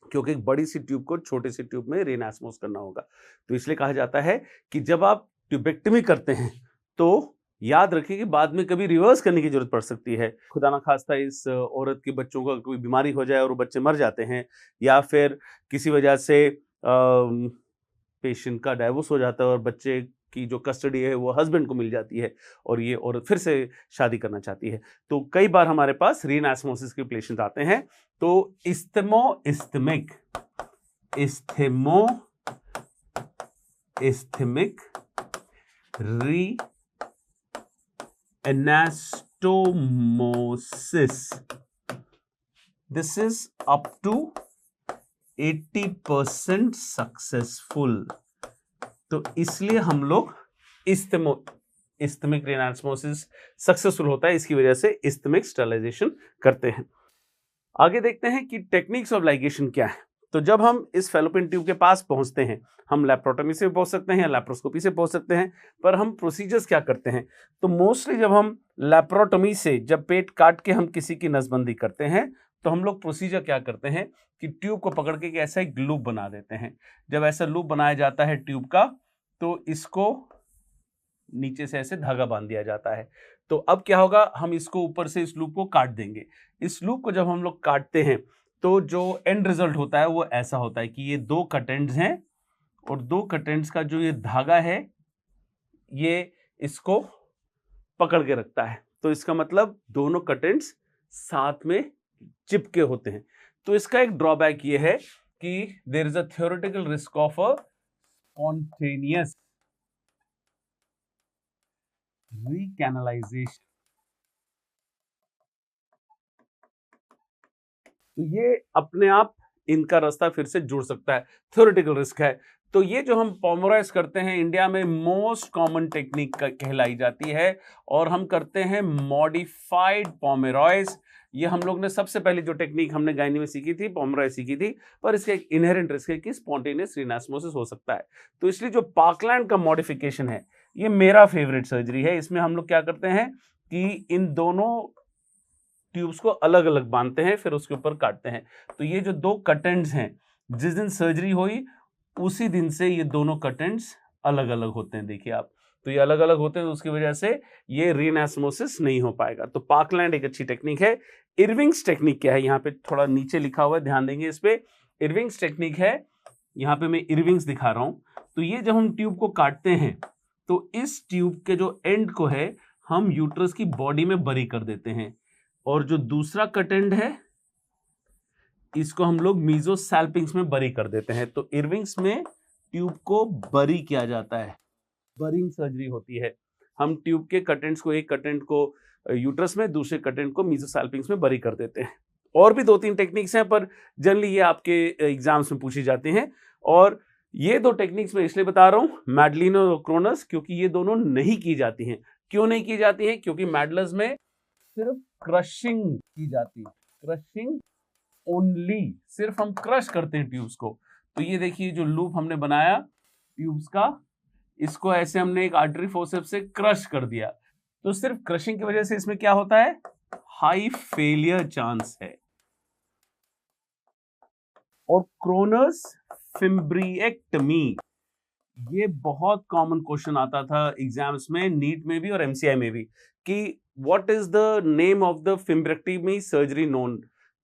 क्योंकि एक बड़ी सी ट्यूब को छोटे सी ट्यूब में रीएनास्टोमोस करना होगा। तो इसलिए कहा जाता है कि जब आप ट्यूबेक्टमी करते हैं तो याद रखिए कि बाद में कभी रिवर्स करने की जरूरत पड़ सकती है। खुदा ना खास्ता इस औरत के बच्चों को कोई बीमारी हो जाए और वो बच्चे मर जाते हैं, या फिर किसी वजह से पेशेंट का डाइवोर्स हो जाता है और बच्चे की जो कस्टडी है वो हस्बैंड को मिल जाती है, और ये औरत फिर से शादी करना चाहती है, तो कई बार हमारे पास रीएनास्टोमोसिस के पेशेंट आते हैं। तो isthmic reanastomosis, this is up to 80% successful. तो इसलिए हम लोग इस्थमिक रीएनास्टोमोसिस सक्सेसफुल होता है, इसकी वजह से इस्थमिक स्टरलाइजेशन करते हैं। आगे देखते हैं कि टेक्निक्स ऑफ लाइगेशन क्या है। तो जब हम इस फैलोपियन ट्यूब के पास पहुंचते हैं, हम लैप्रोटमी से पहुंच सकते हैं या लैप्रोस्कोपी से पहुंच सकते हैं, पर हम प्रोसीजर्स क्या करते हैं? तो मोस्टली जब हम लैप्रोटमी से, जब पेट काट के हम किसी की नसबंदी करते हैं, तो हम लोग प्रोसीजर क्या करते हैं कि ट्यूब को पकड़ के ऐसा एक लूप बना देते हैं। जब ऐसा लूप बनाया जाता है ट्यूब का, तो इसको नीचे से ऐसे धागा बांध दिया जाता है। तो अब क्या होगा, हम इसको ऊपर से इस लूप को काट देंगे। इस लूप को जब हम लोग काटते हैं तो जो एंड रिजल्ट होता है वो ऐसा होता है कि ये दो कट एंड्स हैं और दो कट एंड्स का जो ये धागा है ये इसको पकड़ के रखता है। तो इसका मतलब दोनों कट एंड्स साथ में चिपके होते हैं। तो इसका एक ड्रॉबैक ये है कि there is a theoretical risk of a spontaneous recanalisation. तो ये अपने आप इनका रास्ता फिर से जुड़ सकता है, थ्योरेटिकल रिस्क है। तो ये जो हम पोमराइज करते हैं इंडिया में मोस्ट कॉमन टेक्निक कहलाई जाती है और हम करते हैं मॉडिफाइड पोमेरॉइज। ये हम लोग ने सबसे पहले जो टेक्निक हमने गायनी में सीखी थी, पोमराइज सीखी थी, पर इसका एक इनहेरेंट रिस्क है कि स्पॉन्टेनियस रिनास्मोसिस हो सकता है। तो इसलिए जो पार्कलैंड का मॉडिफिकेशन है ये मेरा फेवरेट सर्जरी है। इसमें हम लोग क्या करते हैं कि इन दोनों ट्यूब्स को अलग अलग बांधते हैं, फिर उसके ऊपर काटते हैं। तो ये जो दो कट एंड्स हैं, जिस दिन सर्जरी हुई उसी दिन से ये दोनों कट एंड्स अलग अलग होते हैं। देखिए आप, तो ये अलग अलग होते हैं, तो उसकी वजह से ये रीनास्मोसिस नहीं हो पाएगा। तो पार्कलैंड एक अच्छी टेक्निक है। इरविंग्स टेक्निक क्या है, यहाँ पे थोड़ा नीचे लिखा हुआ है, ध्यान देंगे इस पे। इरविंग्स टेक्निक है, यहाँ पे मैं इरविंग्स दिखा रहा हूं। तो ये जब हम ट्यूब को काटते हैं तो इस ट्यूब के जो एंड को है हम यूट्रस की बॉडी में बरी कर देते हैं, और जो दूसरा कट एंड है इसको हम लोग मीजोसैल्पिंग्स में बरी कर देते हैं। तो इरविंग्स में ट्यूब को बरी किया जाता है, बरिंग सर्जरी होती है। हम ट्यूब के कट एंड्स को, एक कट एंड को यूट्रस में, दूसरे कट एंड को मीजोसैल्पिंग्स में बरी कर देते हैं। और भी दो तीन टेक्निक्स हैं, पर जनरली ये आपके एग्जाम्स में पूछी जाती हैं। और ये दो टेक्निक्स मैं इसलिए बता रहा हूं, मैडलिन और क्रोनस, क्योंकि ये दोनों नहीं की जाती हैं। क्यों नहीं की जाती हैं? क्योंकि मैडलर्स में सिर्फ क्रशिंग की जाती है, क्रशिंग ओनली, सिर्फ हम क्रश करते हैं ट्यूब्स को। तो ये देखिए जो लूप हमने बनाया ट्यूब्स का, इसको ऐसे हमने एक आर्टरी फोर्सेप्स से क्रश कर दिया। तो सिर्फ क्रशिंग की वजह से इसमें क्या होता है, हाई फेलियर चांस है। और क्रोनस फिम्ब्रिएक्टमी, ये बहुत कॉमन क्वेश्चन आता था एग्जाम्स में, नीट में भी और एमसीआई में भी, कि what is the name of the fimbriectomy surgery known.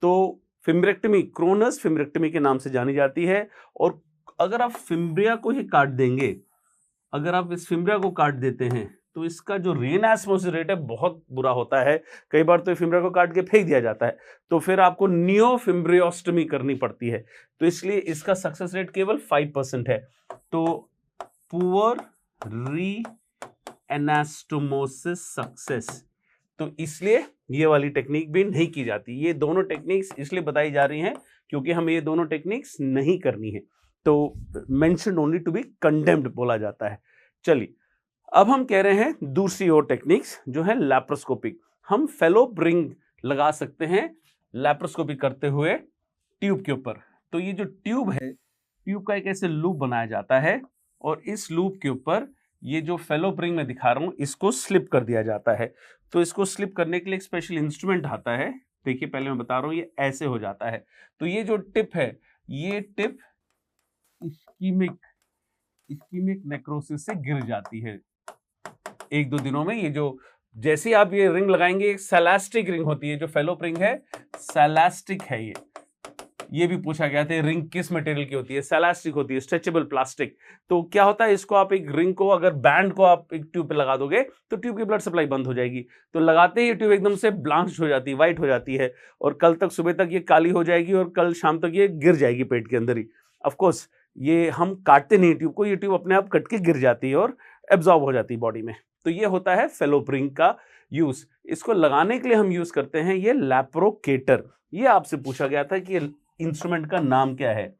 तो फिम्ब्रेक्टमी क्रोनस फिम्ब्रेक्टमी के नाम से जानी जाती है। और अगर आप फिम्ब्रिया को ही काट देंगे, अगर आप इस फिम्ब्रिया को काट देते हैं तो इसका जो रीनास्मोसिस रेट है बहुत बुरा होता है। कई बार तो फिम्ब्रिया को काट के फेंक दिया जाता है, तो फिर आपको नियोफिम्ब्रियोस्टमी करनी पड़ती है। तो इसलिए इसका सक्सेस रेट केवल 5% है। तो पुअर री एनास्टोमोसिस सक्सेस, तो इसलिए ये वाली टेक्निक भी नहीं की जाती। ये दोनों टेक्निक्स इसलिए बताई जा रही हैं क्योंकि हमें ये दोनों टेक्निक्स नहीं करनी है। तो mention only to be condemned बोला जाता है। चलिए अब हम कह रहे हैं दूसरी और टेक्निक्स जो है लैप्रोस्कोपिक। हम फेलोप रिंग लगा सकते हैं लैप्रोस्कोपी करते हुए ट्यूब के ऊपर। तो ये जो ट्यूब है, ट्यूब का एक ऐसे लूप बनाया जाता है और इस लूप के ऊपर ये जो फेलोप रिंग में दिखा रहा हूं इसको स्लिप कर दिया जाता है। तो इसको स्लिप करने के लिए एक स्पेशल इंस्ट्रूमेंट आता है। देखिए पहले मैं बता रहा हूं, ये ऐसे हो जाता है। तो ये जो टिप है, ये टिप इस्कीमिक नेक्रोसिस से गिर जाती है एक दो दिनों में। ये जो जैसे आप ये रिंग लगाएंगे, एक सैलास्टिक रिंग होती है, जो फेलोप रिंग है सैलास्टिक है। ये भी पूछा गया था रिंग किस मटेरियल की होती है, सैलास्टिक होती है, स्ट्रेचेबल प्लास्टिक। तो क्या होता है, इसको आप एक रिंग को, अगर बैंड को आप एक ट्यूब पे लगा दोगे तो ट्यूब की ब्लड सप्लाई बंद हो जाएगी। तो लगाते ही ट्यूब एकदम से ब्लांच हो जाती है, व्हाइट हो जाती है, और कल तक सुबह तक ये काली हो जाएगी और कल शाम तक ये गिर जाएगी पेट के अंदर ही। ऑफकोर्स ये हम काटते नहीं ट्यूब को, ये ट्यूब अपने आप कट के गिर जाती है और एब्जॉर्ब हो जाती है बॉडी में। तो ये होता है फेलोप रिंग का यूज। इसको लगाने के लिए हम यूज करते हैं ये लैप्रोकेटर। ये आपसे पूछा गया था कि इंस्ट्रूमेंट का नाम क्या है,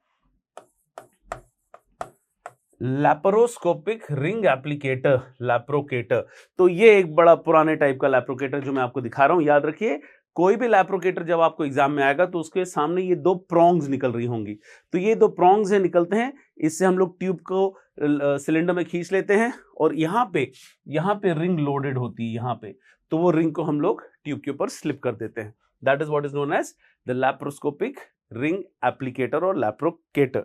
लैप्रोस्कोपिक रिंग एप्लीकेटर, लैप्रोकेटर। तो ये एक बड़ा पुराने टाइप का लैप्रोकेटर जो मैं आपको दिखा रहा हूं। याद रखिए, कोई भी लैप्रोकेटर जब आपको एग्जाम में आएगा तो उसके सामने ये दो प्रोंग्स निकल रही होंगी। तो ये दो प्रोंग्स है, निकलते हैं, इससे हम लोग ट्यूब को सिलेंडर में खींच लेते हैं और यहाँ पे रिंग लोडेड होती है यहाँ पे। तो वो रिंग को हम लोग ट्यूब के ऊपर स्लिप कर देते हैं। That is what is known as the laparoscopic ring applicator और लैप्रोकेटर।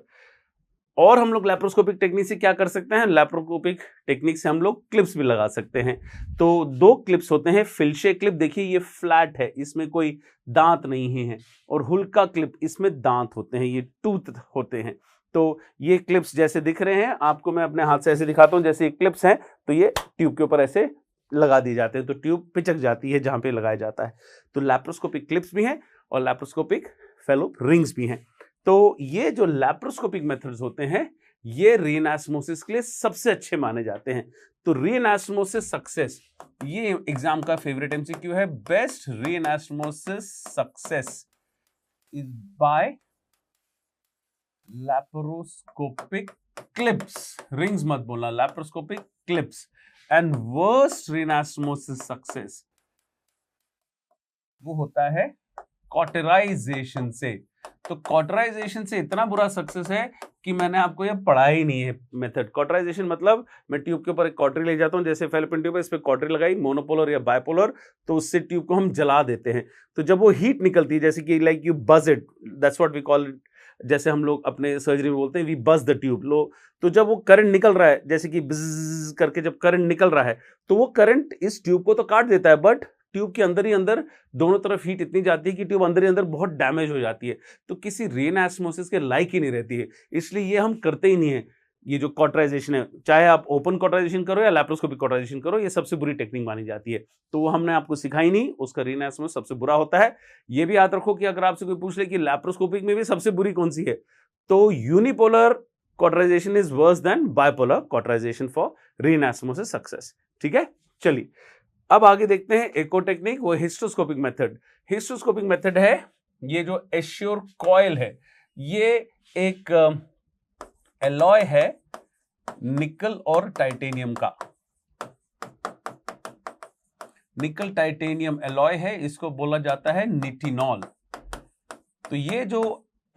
और हम लोग लैप्रोस्कोपिक टेक्निक से क्या कर सकते हैं, लैप्रोस्कोपिक टेक्निक से हम लोग क्लिप्स भी लगा सकते हैं। तो 2 क्लिप्स होते हैं, फिल्शे क्लिप देखिए ये फ्लैट है, इसमें कोई दांत नहीं है, और हुल्का क्लिप इसमें दांत होते हैं, ये टूथ होते हैं। तो ये क्लिप्स जैसे दिख रहे हैं आपको, मैं अपने हाथ से ऐसे दिखाता हूं, जैसे ये क्लिप्स हैं तो ये ट्यूब के ऊपर ऐसे लगा दिए जाते हैं, तो ट्यूब पिचक जाती है जहां पे लगाया जाता है। तो लैप्रोस्कोपिक क्लिप्स भी हैं और लैप्रोस्कोपिक फेलो रिंग्स भी हैं। तो ये जो लैप्रोस्कोपिक मेथड्स होते हैं ये रीएनास्मोसिस के लिए सबसे अच्छे माने जाते हैं। तो रीएनास्मोसिस सक्सेस, ये एग्जाम का फेवरेट एमसीक्यू है, best reanastomosis success is by laparoscopic clips, rings मत बोलना, laparoscopic clips, and worst reanastomosis success वो होता है कॉटराइजेशन से। तो कॉटराइजेशन से इतना बुरा सक्सेस है कि मैंने आपको ये पढ़ा ही नहीं है मेथड। कॉटराइजेशन मतलब मैं ट्यूब के ऊपर एक कॉटरी ले जाता हूं, जैसे फेलोपियन ट्यूब है, इस पे कॉटरी लगाई, मोनोपोलर या बायपोलर, तो उससे ट्यूब को हम जला देते हैं। तो जब वो हीट निकलती है, जैसे कि like you buzz it, that's what we call it, जैसे हम लोग अपने सर्जरी में बोलते हैं वी बज द ट्यूब लो, तो जब वो करंट निकल रहा है, जैसे कि बिज करके जब करंट निकल रहा है, तो वो करंट इस ट्यूब को तो काट देता है, बट ट्यूब के अंदर ही अंदर दोनों तरफ हीट इतनी जाती है कि ट्यूब अंदर ही अंदर बहुत डैमेज हो जाती है, तो किसी रीएनास्मोसिस के लायक ही नहीं रहती है। इसलिए ये हम करते ही नहीं है। ये जो कॉटराइजेशन है, चाहे आप ओपन कॉटराइजेशन करो या लैप्रोस्कोपिक कॉटराइजेशन करो, ये सबसे बुरी टेक्निक मानी जाती है। तो वो हमने आपको सिखाई नहीं, उसका रीएनास्मोसिस सबसे बुरा होता है। ये भी याद रखो कि अगर आपसे कोई पूछ ले कि लैप्रोस्कोपिक में भी सबसे बुरी कौन सी है, तो unipolar cauterisation is worse than bipolar cauterisation for reanastomosis success. ठीक है, चलिए अब आगे देखते हैं एक और टेक्निक, वो हिस्टोस्कोपिक मेथड। हिस्टोस्कोपिक मेथड है, ये जो एश्योर कॉइल है, ये एक एलॉय है निकल और टाइटेनियम का, निकल टाइटेनियम एलॉय है, इसको बोला जाता है निटिनॉल। तो ये जो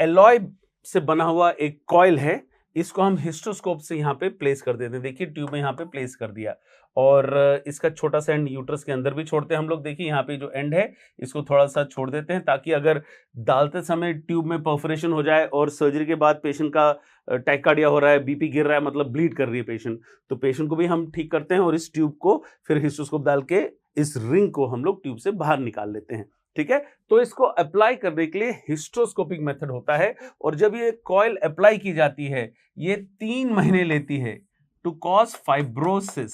एलॉय से बना हुआ एक कॉइल है, इसको हम हिस्टोस्कोप से यहां पे प्लेस कर देते हैं। देखिए ट्यूब में यहां पे प्लेस कर दिया, और इसका छोटा सा एंड यूट्रस के अंदर भी छोड़ते हैं हम लोग। देखिए यहाँ पे जो एंड है इसको थोड़ा सा छोड़ देते हैं, ताकि अगर डालते समय ट्यूब में परफोरेशन हो जाए और सर्जरी के बाद पेशेंट का टैकार्डिया हो रहा है, बीपी गिर रहा है, मतलब ब्लीड कर रही है पेशेंट, तो पेशेंट को भी हम ठीक करते हैं, और इस ट्यूब को फिर हिस्टोस्कोप डाल के इस रिंग को हम लोग ट्यूब से बाहर निकाल लेते हैं। ठीक है, तो इसको अप्लाई करने के लिए हिस्टोस्कोपिक मेथड होता है, और जब ये कॉइल अप्लाई की जाती है ये 3 महीने लेती है टू कॉज फाइब्रोसिस।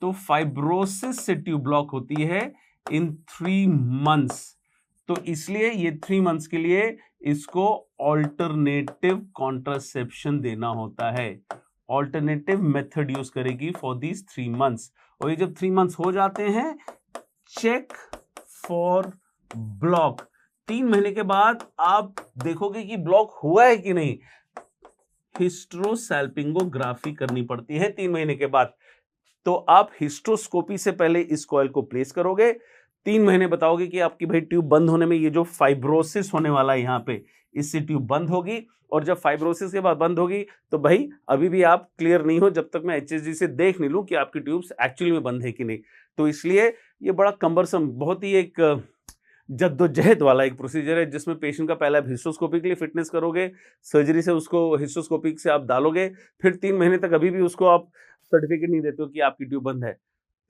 तो फाइब्रोसिस से ट्यूब ब्लॉक होती है इन 3 मंथ्स, तो इसलिए ये 3 मंथ्स के लिए इसको ऑल्टरनेटिव कॉन्ट्रासेप्शन देना होता है। ऑल्टरनेटिव मेथड यूज करेगी फॉर दीज 3 मंथ्स, और ये जब 3 मंथ्स हो जाते हैं, चेक फॉर ब्लॉक। 3 महीने के बाद आप देखोगे कि ब्लॉक हुआ है कि नहीं, हिस्ट्रोसैल्पिंगोग्राफी करनी पड़ती है 3 महीने के बाद। तो आप हिस्ट्रोस्कोपी से पहले इस कॉइल को प्लेस करोगे, 3 महीने बताओगे कि आपकी भाई ट्यूब बंद होने में, ये जो फाइब्रोसिस होने वाला है यहाँ पे, इससे ट्यूब बंद होगी, और जब फाइब्रोसिस के बाद बंद होगी तो भाई अभी भी आप क्लियर नहीं हो जब तक मैं एचएसजी से देख नहीं लूं कि आपकी ट्यूब्स एक्चुअली में बंद है कि नहीं। तो इसलिए ये बड़ा कम्बरसम, बहुत ही एक जद्दोजहद वाला एक प्रोसीजर है, जिसमें पेशेंट का पहले आप हिस्टोस्कोपी के लिए फिटनेस करोगे, सर्जरी से उसको हिस्टोस्कोपिक से आप डालोगे, फिर 3 महीने तक अभी भी उसको आप सर्टिफिकेट नहीं देते हो कि आपकी ट्यूब बंद है।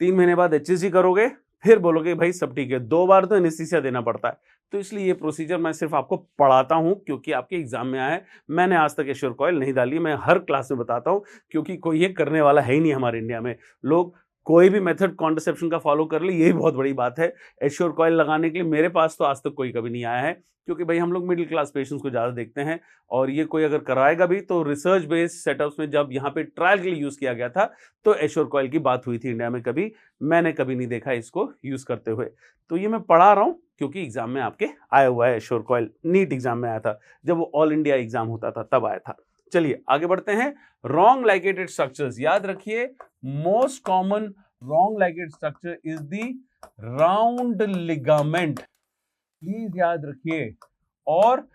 3 महीने बाद एचएसजी करोगे, फिर बोलोगे भाई सब ठीक है। 2 बार तो एनेस्थीसिया देना पड़ता है। तो इसलिए ये प्रोसीजर मैं सिर्फ आपको पढ़ाता हूं क्योंकि आपके एग्जाम में आया है। मैंने आज तक एश्योर कॉइल नहीं डाली, मैं हर क्लास में बताता हूं, क्योंकि कोई ये करने वाला है ही नहीं हमारे इंडिया में। लोग कोई भी मेथड कॉन्ट्रासेप्शन का फॉलो कर ले, यही बहुत बड़ी बात है। एश्योर कॉइल लगाने के लिए मेरे पास तो आज तक कोई कभी नहीं आया है, क्योंकि भाई हम लोग मिडिल क्लास पेशेंट्स को ज़्यादा देखते हैं, और ये कोई अगर कराएगा भी तो रिसर्च बेस्ड सेटअप्स में, जब यहाँ पे ट्रायल के लिए यूज़ किया गया था तो एश्योर कॉइल की बात हुई थी इंडिया में, कभी मैंने कभी नहीं देखा इसको यूज़ करते हुए। तो ये मैं पढ़ा रहा हूँ क्योंकि एग्जाम में आपके आया हुआ है। एश्योर कॉइल नीट एग्जाम में आया था, जब वो ऑल इंडिया एग्जाम होता था तब आया था। चलिए आगे बढ़ते हैं। रॉन्ग लाइगेटेड स्ट्रक्चर्स, याद रखिए most common wrong ligated structure is the round ligament, please याद रखिए। और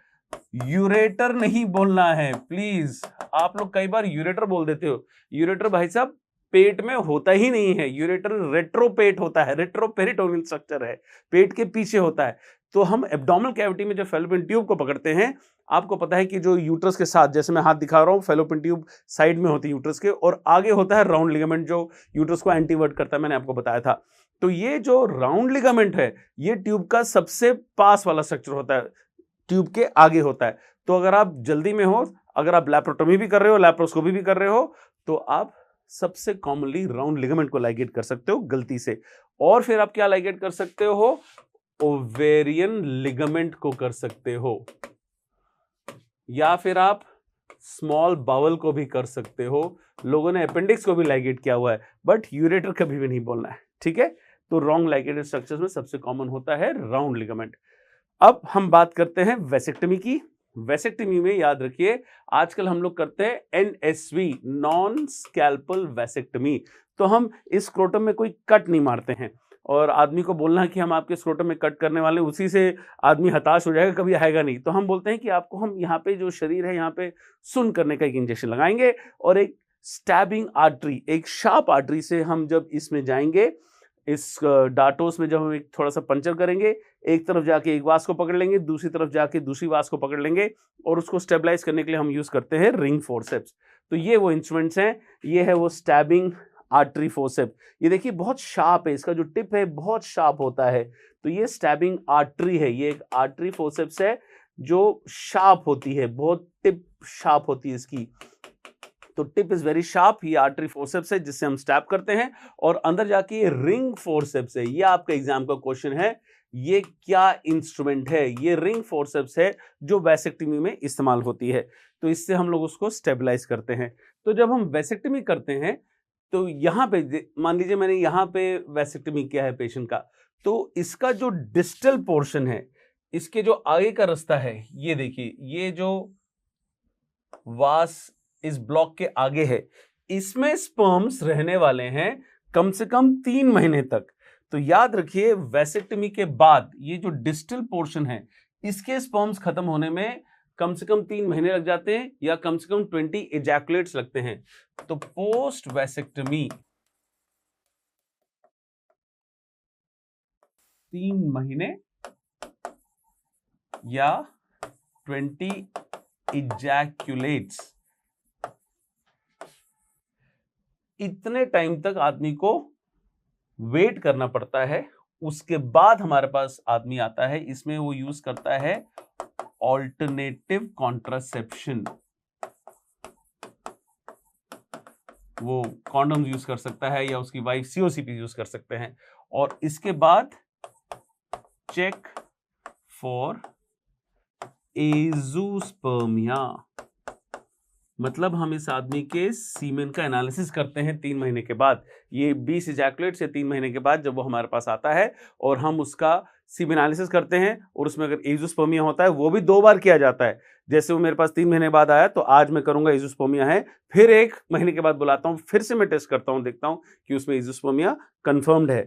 यूरेटर नहीं बोलना है प्लीज, आप लोग कई बार यूरेटर बोल देते हो। यूरेटर भाई साहब पेट में होता ही नहीं है, यूरेटर रेट्रोपेट होता है, रेट्रोपेरिटोनियल स्ट्रक्चर है, पेट के पीछे होता है। तो हम एब्डोमिनल कैविटी में जो फैलोपियन ट्यूब को पकड़ते हैं, आपको पता है कि जो यूट्रस के साथ, जैसे मैं हाथ दिखा रहा हूं, फैलोपियन ट्यूब साइड में होती है यूट्रस के, और आगे होता है राउंड लिगामेंट जो यूट्रस को एंटीवर्ट करता है, मैंने आपको बताया था। तो ये जो राउंड लिगामेंट है, ये ट्यूब का सबसे पास वाला स्ट्रक्चर होता है, ट्यूब के आगे होता है। तो अगर आप जल्दी में हो, अगर आप लैप्रोटोमी भी कर रहे हो, लैप्रोस्कोपी भी कर रहे हो, तो आप सबसे कॉमनली राउंड लिगामेंट को लाइगेट कर सकते हो गलती से। और फिर आप क्या लाइगेट कर सकते हो? ओवेरियन लिगामेंट को कर सकते हो, या फिर आप स्मॉल बाउल को भी कर सकते हो। लोगों ने अपेंडिक्स को भी लाइगेट किया हुआ है, बट यूरेटर कभी भी नहीं बोलना है, ठीक है। तो रॉन्ग लाइगेटेड स्ट्रक्चर्स में सबसे कॉमन होता है राउंड लिगामेंट। अब हम बात करते हैं वेसेक्टमी की। वेसेक्टमी में याद रखिए, आजकल हम लोग करते हैं एनएसवी, नॉन स्कैल्पल वेसेक्टमी। तो हम इस स्क्रोटम में कोई कट नहीं मारते हैं, और आदमी को बोलना कि हम आपके स्क्रोटम में कट करने वाले, उसी से आदमी हताश हो जाएगा, कभी आएगा नहीं। तो हम बोलते हैं कि आपको हम यहाँ पे जो शरीर है, यहाँ पे सुन करने का एक इंजेक्शन लगाएंगे, और एक स्टैबिंग आर्टरी, एक शार्प आर्टरी से हम जब इसमें जाएंगे, इस डाटोस में जब हम एक थोड़ा सा पंचर करेंगे, एक तरफ जाके एक वास को पकड़ लेंगे, दूसरी तरफ जाके दूसरी वास को पकड़ लेंगे, और उसको स्टेबलाइज करने के लिए हम यूज करते हैं रिंग फोर्सेप्स। तो ये वो इंस्ट्रूमेंट्स हैं, ये है वो स्टैबिंग आर्टरी फोर्सेप। ये देखिए बहुत शार्प है, इसका जो टिप है बहुत शार्प होता है। तो ये स्टैबिंग आर्टरी है, ये एक आर्टरी फोर्सेप्स है जो शार्प होती है, बहुत टिप शार्प होती है इसकी। तो टिप इज वेरी शार्प, ये आर्टरी फोर्सेप्स है जिससे हम स्टैब करते हैं, और अंदर जाके ये रिंग फोर्सेप्स है। ये आपका एग्जाम का क्वेश्चन है, ये क्या इंस्ट्रूमेंट है? ये रिंग फोर्सेप्स है जो वैसेक्टमी में इस्तेमाल होती है। तो इससे हम लोग उसको स्टेबलाइज करते हैं। तो जब हम वैसेक्टमी करते हैं, तो यहां पे मान लीजिए मैंने यहां पे वैसेक्टमी किया है पेशेंट का, तो इसका जो डिस्टल पोर्शन है, इसके जो आगे का रास्ता है, ये देखिए, ये जो वास इस ब्लॉक के आगे है, इसमें स्पर्म्स रहने वाले हैं कम से कम 3 महीने तक। तो याद रखिए, वैसेक्टमी के बाद ये जो डिस्टल पोर्शन है, इसके स्पर्म्स खत्म होने में कम से कम 3 महीने लग जाते हैं, या कम से कम 20 एजैकुलेट्स लगते हैं। तो पोस्ट वैसेक्टमी 3 महीने या 20 इजैकुलेट्स, इतने टाइम तक आदमी को वेट करना पड़ता है। उसके बाद हमारे पास आदमी आता है, इसमें वो यूज करता है ऑल्टरनेटिव कॉन्ट्रासेप्शन। वो कॉन्डोम यूज कर सकता है, या उसकी वाइफ सीओसीपी यूज कर सकते हैं। और इसके बाद चेक फॉर एजोस्पर्मिया, मतलब हम इस आदमी के सीमेन का एनालिसिस करते हैं 3 महीने के बाद। ये 20 इजैकुलेट से 3 महीने के बाद जब वो हमारे पास आता है, और हम उसका सीमेन एनालिसिस करते हैं, और उसमें अगर एजोस्पर्मिया होता है, वो भी 2 बार किया जाता है। जैसे वो मेरे पास 3 महीने बाद आया, तो आज मैं करूंगा एजोस्पर्मिया है, फिर 1 महीने के बाद बुलाता हूं, फिर से मैं टेस्ट करता हूं, देखता हूं कि उसमें एजोस्पर्मिया कंफर्म्ड है।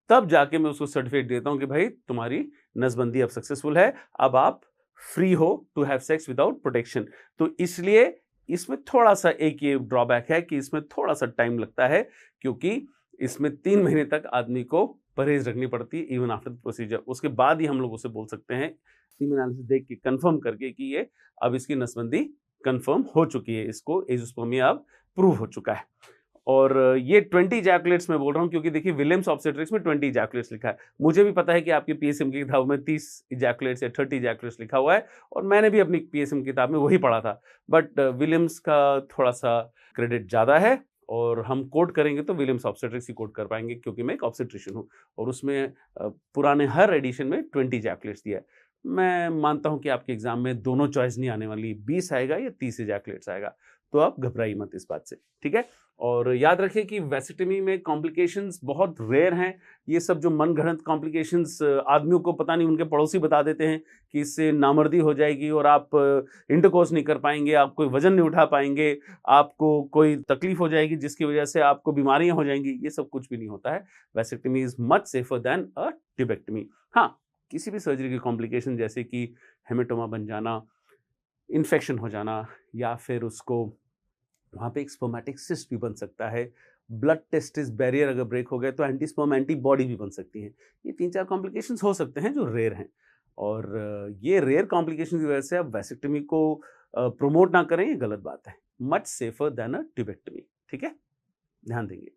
तब जाके मैं उसको सर्टिफिकेट देता हूं कि भाई तुम्हारी नसबंदी अब सक्सेसफुल है, अब आप फ्री हो to have sex without protection. तो इसलिए इसमें थोड़ा सा एक ये ड्रॉबैक है कि इसमें थोड़ा सा टाइम लगता है, क्योंकि इसमें 3 महीने तक आदमी को परहेज रखनी पड़ती है इवन आफ्टर द प्रोसीजर। उसके बाद ही हम लोग उसे बोल सकते हैं, सीमेन एनालिसिस देख के कंफर्म करके, कि ये अब इसकी नसबंदी कंफर्म हो चुकी है, इसको एजोस्पर्मिया अब प्रूव हो चुका है। और ये 20 इजैकुलेट्स में बोल रहा हूं, क्योंकि देखिए विलियम्स ऑब्स्टेट्रिक्स में 20 इजैकुलेट्स लिखा है। मुझे भी पता है कि आपकी पीएसएम की किताब में 30 इजैकुलेट्स या 30 इजैकुलेट्स लिखा हुआ है, और मैंने भी अपनी पीएसएम किताब में वही पढ़ा था। बट विलियम्स का थोड़ा सा क्रेडिट ज़्यादा है, और हम कोट करेंगे तो विलियम्स ऑब्स्टेट्रिक्स ही कोट कर पाएंगे, क्योंकि मैं एक ऑब्स्टेट्रिशियन हूँ, और उसमें पुराने हर एडिशन में 20 इजैकुलेट्स दिया है। मैं मानता हूँ कि आपके एग्जाम में दोनों चॉइस नहीं आने वाली, 20 आएगा या 30 इजैकुलेट्स आएगा। तो आप घबराइए मत इस बात से, ठीक है। और याद रखिए कि वैसेक्टमी में कॉम्प्लिकेशंस बहुत रेयर हैं। ये सब जो मनगढ़ंत कॉम्प्लिकेशंस आदमियों को पता नहीं, उनके पड़ोसी बता देते हैं कि इससे नामर्दी हो जाएगी, और आप इंटरकोर्स नहीं कर पाएंगे, आप कोई वजन नहीं उठा पाएंगे, आपको कोई तकलीफ हो जाएगी जिसकी वजह से आपको बीमारियां हो जाएंगी। ये सब कुछ भी नहीं होता है। Vasectomy is much safer than a tubectomy. हाँ, किसी भी सर्जरी की कॉम्प्लिकेशन जैसे कि हेमेटोमा बन जाना, इन्फेक्शन हो जाना, या फिर उसको वहाँ पे एक स्पर्मेटिक सिस्ट भी बन सकता है, ब्लड टेस्टिस बैरियर अगर ब्रेक हो गया तो एंटीस्पर्म एंटीबॉडी भी बन सकती हैं। ये 3-4 कॉम्प्लिकेशंस हो सकते हैं जो रेयर हैं, और ये रेयर कॉम्प्लिकेशन की वजह से आप वैसेक्टमी को प्रमोट ना करें, ये गलत बात है। Much safer than a tubectomy. ठीक है, ध्यान देंगे।